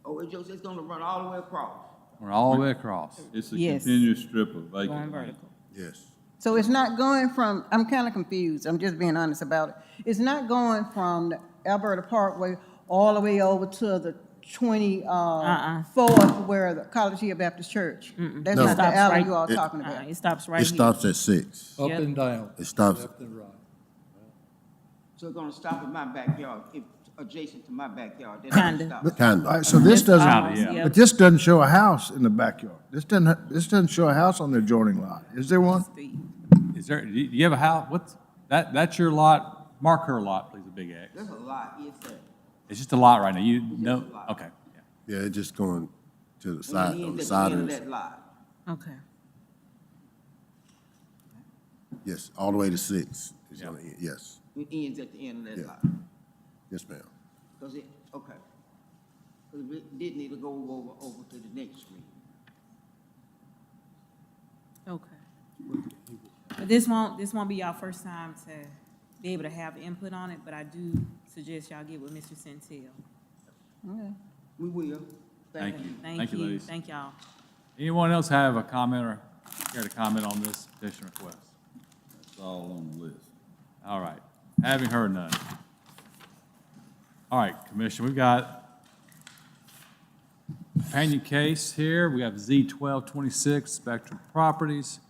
Oh, it's gonna run all the way across. we're all the way across. It's a Yes. continuous strip of vacant Going land. vertical. Yes. So it's not going from, I'm kind of confused, I'm just being honest about it. It's not going from the Alberta Parkway all the way over to the 24th where the College Hill Baptist Church. That's No. not the Stops alley right- you all It- talking about. It stops right It here. stops at 6. Up Yep. and down, It stops, left and right. So it's gonna stop at my backyard, if adjacent to my backyard. Then Kinda. it'll stop. kind All right, of. so this doesn't, Kinda, yeah. but this doesn't show a house in the backyard. This doesn't show a house on the adjoining lot. Is there one? Is there, do you have a house? What's, that's your lot? Mark her lot, please, a big X. There's a lot, yes, sir. It's just a lot right now. You know, okay. yeah. Yeah, it's just going to the And side, it on the ends side at the of end this. of that lot. Okay. Yes, all the way to 6. It's Yeah. gonna end. Yes, It ends at the end of that Yeah. lot. yes, ma'am. Because it, okay. Because it did need to go over to the next street. Okay. But this won't be y'all first time to be able to have input on it, but I do suggest y'all get with Mr. Centel. Okay. We will. Thank you. Thank you, ladies. thank y'all. Anyone else have a comment or care to comment on this petition request? It's all on the list. All right, having heard none. All right, Commission, we've got companion case here. We have Z1226 Spectrum Properties.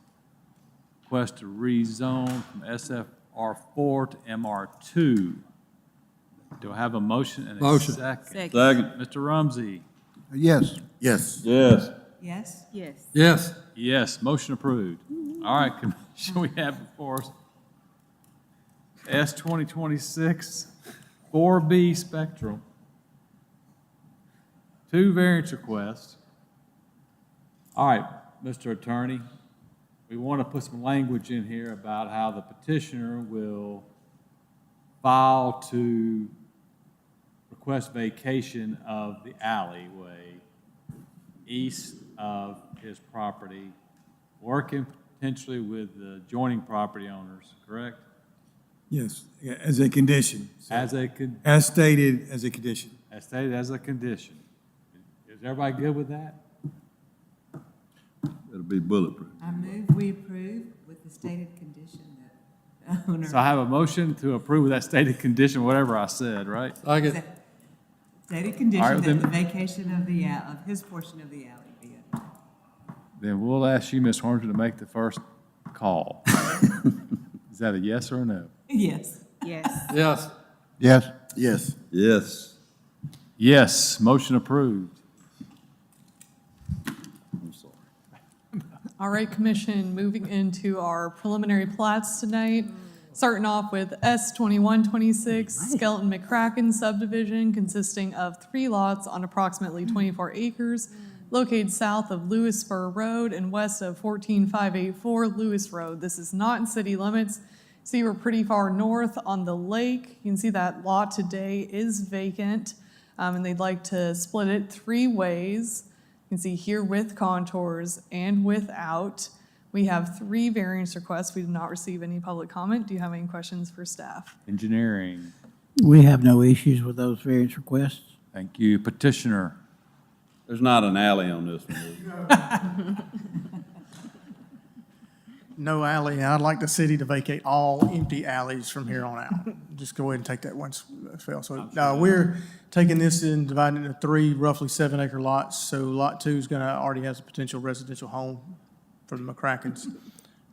Request to rezone from SFR4 to MR2. Do I have a motion and a Motion. second? Second. Mr. Rumsey? Yes. Yes. Yes. Yes? Yes. Yes, Yes, motion approved. All right, Commission, we have before us S2026 4B Spectrum. 2 variance requests. All right, Mr. Attorney, we want to put some language in here about how the petitioner will file to request vacation of the alleyway east of his property, working potentially with the adjoining property owners, correct? Yes, yeah, as a condition. So, As stated, as a condition. as stated as a condition. Is everybody good with that? It'll be bulletproof. I move we approve with the stated condition that the owner. So I have a motion to approve with that stated condition, whatever I said, right? second. Stated All condition right, that then- the vacation of the, of his portion of the alley be it. Then we'll ask you, Ms. Horner, to make the first call. Is that a yes or a no? Yes. Yes. Yes, Yes. Yes. Yes. Yes, motion approved. I'm sorry. All right, Commission, moving into our preliminary plats tonight. Starting off with S2126 Skelton McCracken subdivision consisting of 3 lots on approximately 24 acres located south of Lewis Spur Road and west of 14584 Lewis Road. This is not in city limits. See, we're pretty far north on the lake. You can see that lot today is vacant, and they'd like to split it 3 ways. You can see here with contours and without. We have 3 variance requests. We did not receive any public comment. Do you have any questions for staff? Engineering. We have no issues with those variance requests. Thank you. Petitioner. There's not an alley on this one, is there? No alley. I'd like the city to vacate all empty alleys from here on out. Just go ahead and take that one spell. So we're taking this and dividing it into 3 roughly 7-acre lots. So lot 2 is gonna already has a potential residential home for the McCrackens.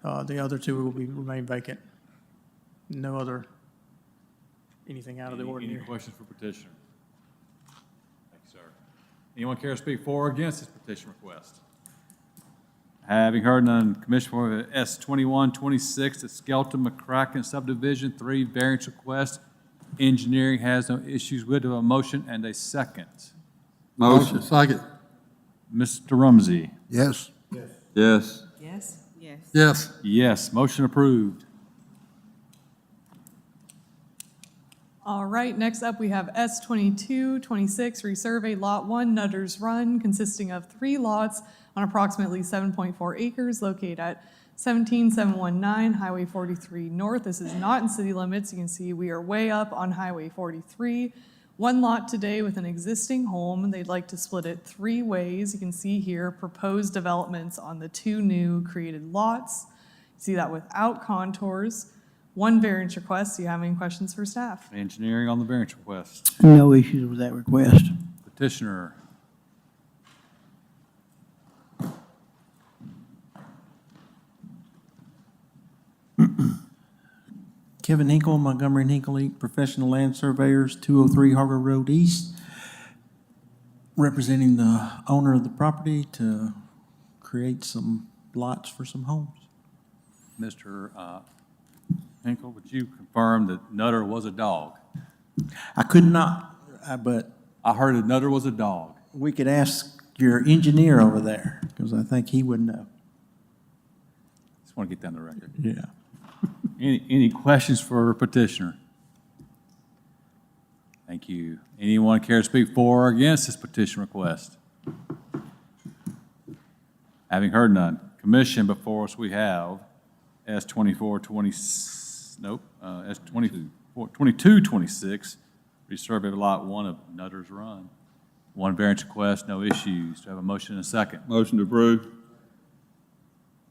The other 2 will remain vacant. No other, anything out of the ordinary. Any questions for petitioner? Thank you, sir. Anyone care to speak for or against this petition request? Having heard none, Commission for S2126, the Skelton McCracken subdivision, 3 variance requests. Engineering has no issues with it. A motion and a second. Motion. Second. Mr. Rumsey. Yes. Yes. Yes? Yes. Yes. Yes, motion approved. All right, next up we have S2226 resurvey Lot 1 Nutter's Run consisting of 3 lots on approximately 7.4 acres located at 17719 Highway 43 North. This is not in city limits. You can see we are way up on Highway 43. 1 lot today with an existing home. They'd like to split it 3 ways. You can see here proposed developments on the 2 new created lots. You see that without contours. 1 variance request. Do you have any questions for staff? Engineering on the variance request. No issues with that request. Petitioner. Kevin Hinkle, Montgomery and Hinkle Inc., Professional Land Surveyors, 203 Harbor Road East, representing the owner of the property to create some lots for some homes. Mr. Hinkle, would you confirm that Nutter was a dog? I could not, but I heard that Nutter was a dog. we could ask your engineer over there, because I think he would know. Just want to get down the record. Yeah. Any questions for petitioner? Thank you. Anyone care to speak for or against this petition request? Having heard none, commission, before us we have S2226, resurvey lot 1 of Nutter's Run. 1 variance request, no issues. Do I have a motion and a second? Motion to approve.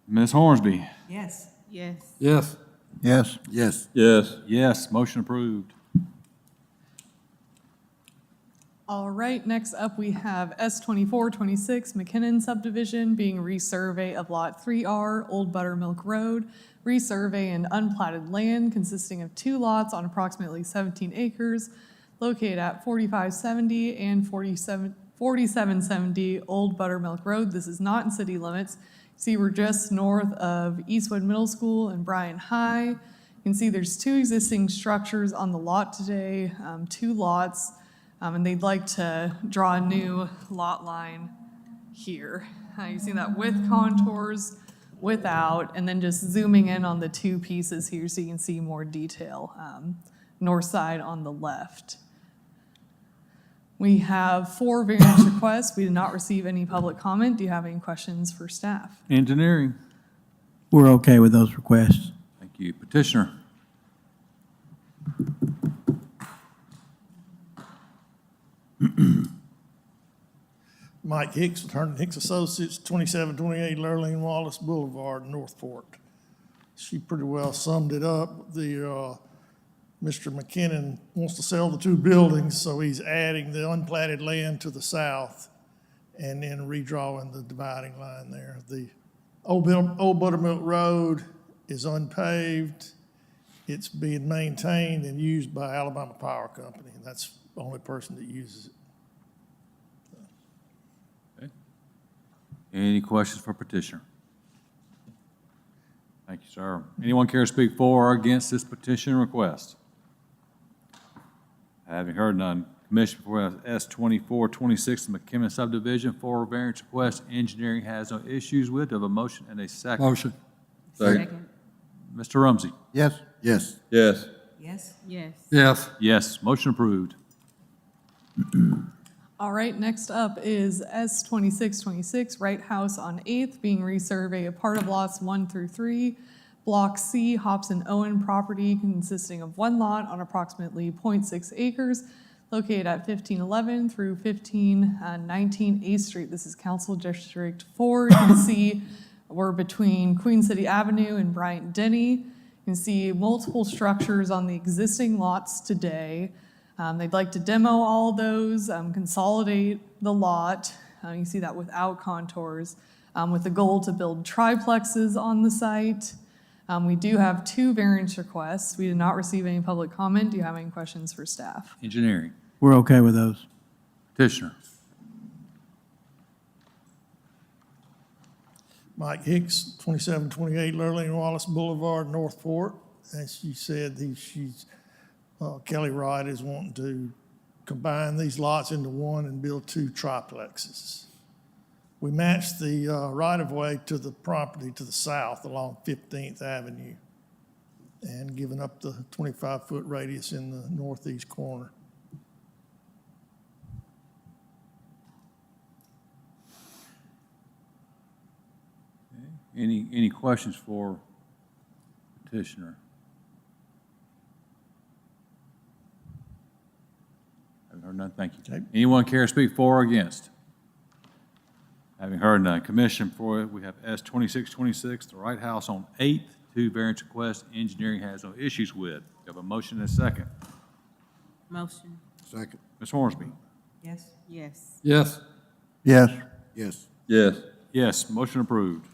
Ms. Hornsby? Yes. Yes. Yes. Yes. Yes. Yes. Yes, motion approved. All right, next up we have S2426 McKinnon subdivision being resurvey of Lot 3R, Old Buttermilk Road, resurvey and unplatted land consisting of 2 lots on approximately 17 acres located at 4570 and 4770 Old Buttermilk Road. This is not in city limits. See, we're just north of Eastwood Middle School and Bryan High. You can see there's 2 existing structures on the lot today, 2 lots. And they'd like to draw a new lot line here. You see that with contours, without, and then just zooming in on the 2 pieces here so you can see more detail. North side on the left. We have 4 variance requests. We did not receive any public comment. Do you have any questions for staff? Engineering. We're okay with those requests. Thank you. Petitioner. Mike Hicks, with Herndon Hicks Associates, 2728 Lurleen Wallace Boulevard, North Fork. She pretty well summed it up. Mr. McKinnon wants to sell the 2 buildings, so he's adding the unplatted land to the south and then redrawing the dividing line there. The Old Buttermilk Road is unpaved. It's being maintained and used by Alabama Power Company, and that's the only person that uses it. Okay. Any questions for petitioner? Thank you, sir. Anyone care to speak for or against this petition request? Having heard none, Commission for S-2426, the McKimmon subdivision, for variance request, engineering has no issues with. Do I have a motion and a second? Motion. Second. Mr. Rumsey? Yes? Yes. Yes. Yes? Yes. Yes. Yes, motion approved. All right, next up is S-2626, Wright House on 8th, being resurveyed, a part of lots 1 through 3, Block C, Hobson Owen property consisting of one lot on approximately 0.6 acres, located at 1511 through 1519 8th Street. This is Council District 4. You can see we're between Queen City Avenue and Bryant Denny. You can see multiple structures on the existing lots today. They'd like to demo all those, consolidate the lot. You can see that without contours, with the goal to build triplexes on the site. We do have 2 variance requests. We did not receive any public comment. Do you have any questions for staff? Engineering. We're okay with those. Petitioner. Mike Hicks, 2728 Lurleen Wallace Boulevard, North Fork. As she said, Kelly Wright is wanting to combine these lots into one and build 2 triplexes. We matched the right-of-way to the property to the south along 15th Avenue and given up the 25-foot radius in the northeast corner. Any questions for petitioner? Having heard none, thank you. Okay. Anyone care to speak for or against? Having heard none, Commission, for it, we have S-2626, the Wright House on 8th, 2 variance requests, engineering has no issues with. We have a motion and a second. Motion. Second. Ms. Hornsby? Yes? Yes. Yes. Yes? Yes. Yes. Yes, motion approved.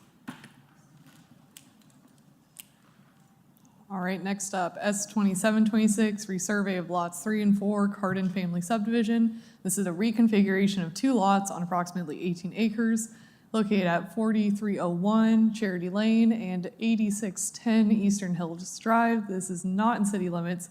All right, next up, S-2726, resurvey of lots 3 and 4, Cardin Family Subdivision. This is a reconfiguration of 2 lots on approximately 18 acres, located at 4301 Charity Lane and 8610 Eastern Hills Drive. This is not in city limits.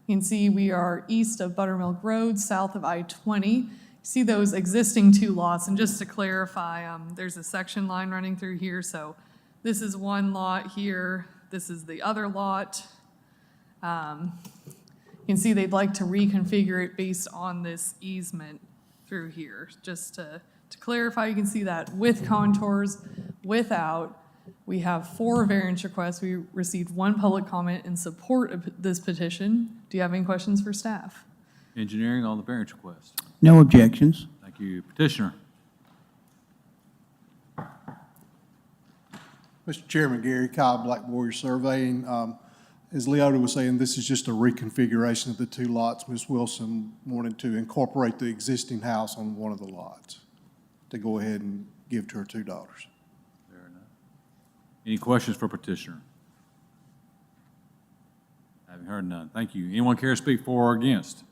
You can see we are east of Buttermilk Road, south of I-20. You see those existing 2 lots, and just to clarify, there's a section line running through here, so this is one lot here. This is the other lot. You can see they'd like to reconfigure it based on this easement through here. Just to clarify, you can see that with contours, without. We have 4 variance requests. We received 1 public comment in support of this petition. Do you have any questions for staff? Engineering on the variance request. No objections. Thank you. Petitioner. Mr. Chairman, Gary Cobb, Black Warrior Surveying. As Leota was saying, this is just a reconfiguration of the 2 lots. Ms. Wilson wanted to incorporate the existing house on one of the lots to go ahead and give to her 2 daughters. Fair enough. Any questions for petitioner? Having heard none, thank you. Anyone care to speak for or against?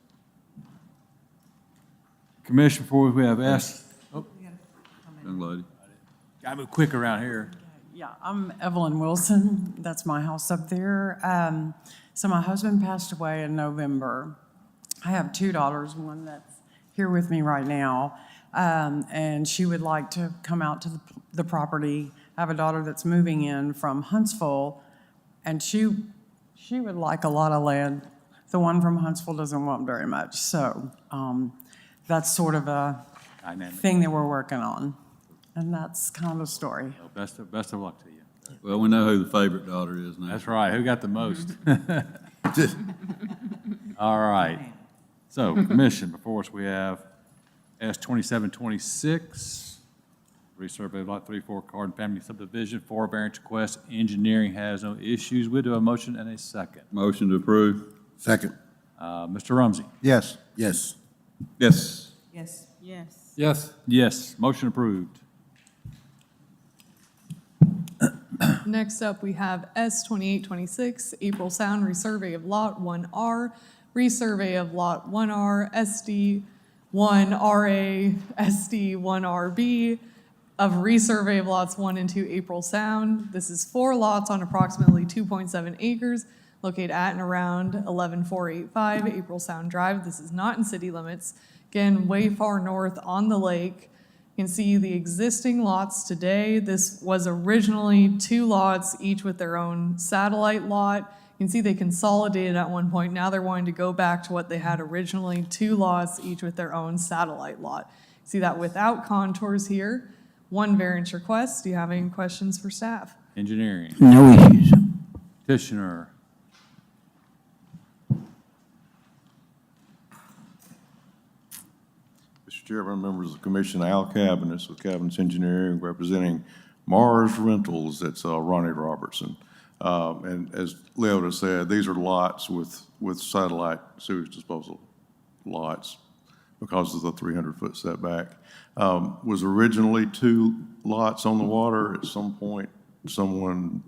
Commission, before we have Young lady. Gotta move quick around here. Yeah, I'm Evelyn Wilson. That's my house up there. So my husband passed away in November. I have 2 daughters, one that's here with me right now, and she would like to come out to the property. I have a daughter that's moving in from Huntsville, and she would like a lot of land. The one from Huntsville doesn't want very much, so that's sort of a Dynamic. thing that we're working on. And that's kind of the story. Well, best of luck to you. Well, we know who the favorite daughter is now. That's right. Who got the most? All right. So, Commission, before us we have S-2726, resurvey of Lot 34, Cardin Family Subdivision, 4 variance requests. Engineering has no issues. We do a motion and a second. Motion to approve. Second. Mr. Rumsey? Yes? Yes. Yes. Yes. Yes. Yes. Yes. Motion approved. Next up, we have S-2826, April Sound, resurvey of Lot 1R, resurvey of Lot 1R, SD 1RA, SD 1RB, of resurvey of lots 1 and 2 April Sound. This is 4 lots on approximately 2.7 acres located at and around 11485 April Sound Drive. This is not in city limits. Again, way far north on the lake. You can see the existing lots today. This was originally 2 lots, each with their own satellite lot. You can see they consolidated at one point. Now they're wanting to go back to what they had originally, 2 lots, each with their own satellite lot. See that without contours here. 1 variance request. Do you have any questions for staff? Engineering. No issues. Petitioner. Mr. Chairman, members of the commission, Al Cabinets with Cabinets Engineering, representing Mars Rentals. That's Ronnie Robertson. And as Leota said, these are lots with satellite sewage disposal lots because of the 300-foot setback. Was originally 2 lots on the water. At some point, someone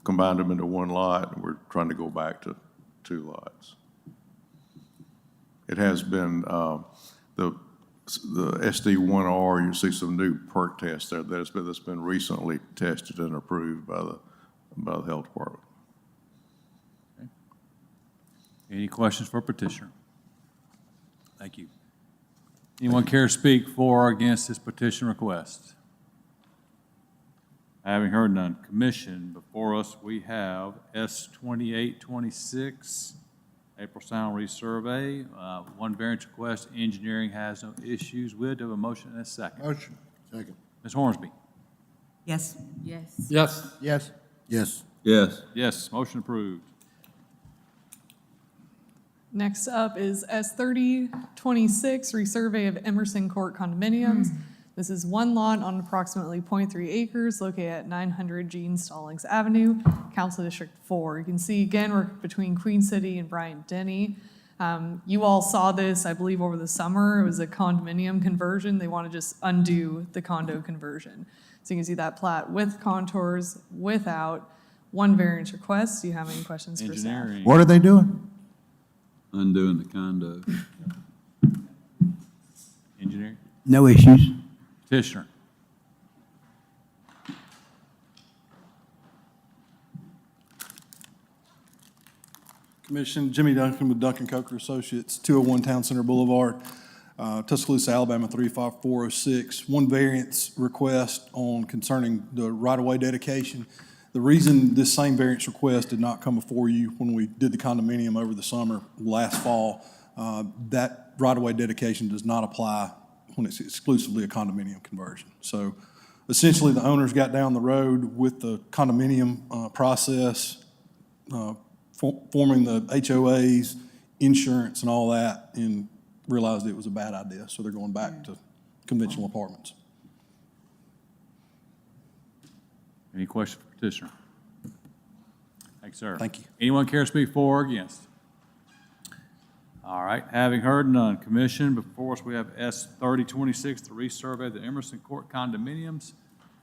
combined them into 1 lot, and we're trying to go back to 2 lots. It has been, the SD1R, you see some new perk tests there that's been recently tested and approved by the health department. Okay. Any questions for petitioner? Thank you. Anyone care to speak for or against this petition request? Having heard none, commission, before us we have S2826, April Sound resurvey, 1 variance request. Engineering has no issues with. Do we have a motion and a second? Motion. Second. Ms. Hornsby? Yes. Yes. Yes. Yes. Yes. Yes. Yes, motion approved. Next up is S3026, resurvey of Emerson Court condominiums. This is 1 lot on approximately 0.3 acres located at 900 Gene Stallings Avenue, Council District 4. You can see again, we're between Queen City and Bryant-Denny. You all saw this, I believe, over the summer. It was a condominium conversion. They want to just undo the condo conversion. So you can see that plat with contours, without. 1 variance request. Do you have any questions for staff? Engineering. What are they doing? Undoing the condo. Engineering. No issues. Petitioner. Commission, Jimmy Duncan with Duncan Coker Associates, 201 Town Center Boulevard, Tuscaloosa, Alabama, 35406. 1 variance request on concerning the right-of-way dedication. The reason this same variance request did not come before you when we did the condominium over the summer last fall, that right-of-way dedication does not apply when it's exclusively a condominium conversion. So essentially, the owners got down the road with the condominium process, forming the HOAs, insurance and all that, and realized it was a bad idea. So they're going back to conventional apartments. Any questions for petitioner? Thank you, sir. Thank you. Anyone care to speak for or against? All right, having heard none, commission, before us we have S3026, the resurvey of the Emerson Court condominiums.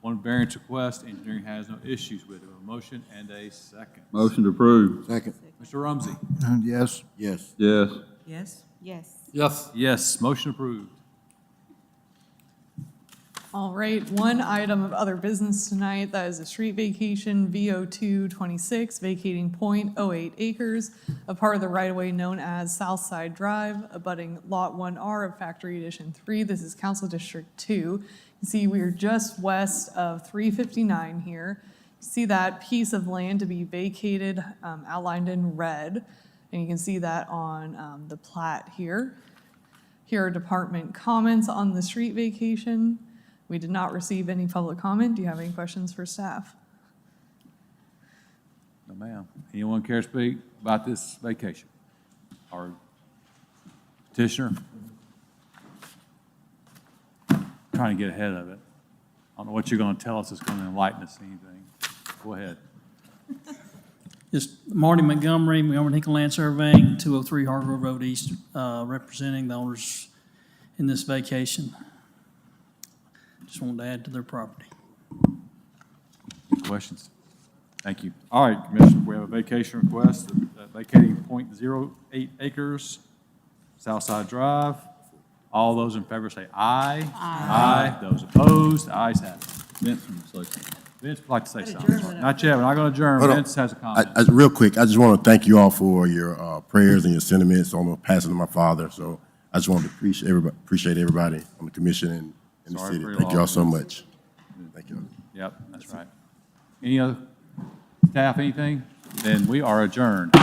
1 variance request. Engineering has no issues with it. A motion and a second. Motion to approve. Second. Mr. Rumsey? Yes. Yes. Yes. Yes. Yes. Yes. Yes, motion approved. All right, 1 item of other business tonight, that is a street vacation, VO226, vacating 0.08 acres, a part of the right-of-way known as Southside Drive, abutting Lot 1R of Factory Edition 3. This is Council District 2. You can see we are just west of 359 here. You see that piece of land to be vacated, outlined in red, and you can see that on the plat here. Here are department comments on the street vacation. We did not receive any public comment. Do you have any questions for staff? No, ma'am. Anyone care to speak about this vacation? Or petitioner? Trying to get ahead of it. I don't know what you're going to tell us that's going to enlighten us or anything. Go ahead. Just Marty Montgomery, Hinkle Land Surveying, 203 Hargrove Road East, representing the owners in this vacation. Just wanted to add to their property. Any questions? Thank you. All right, Commissioner, we have a vacation request, vacating 0.08 acres, Southside Drive, All those in favor say aye. Aye. Those opposed, the ayes have it. Vince, second. Vince would like to say something. Not yet, we're not going to adjourn. Hold on. Vince has a comment. Real quick, I just want to thank you all for your prayers and your sentiments on the passing of my father. So I just wanted to appreciate everybody on the commission and in the Sorry city. for your Thank you all loss, so Vince. much. Thank you. Yep, that's right. Any other staff, anything? Then we are adjourned.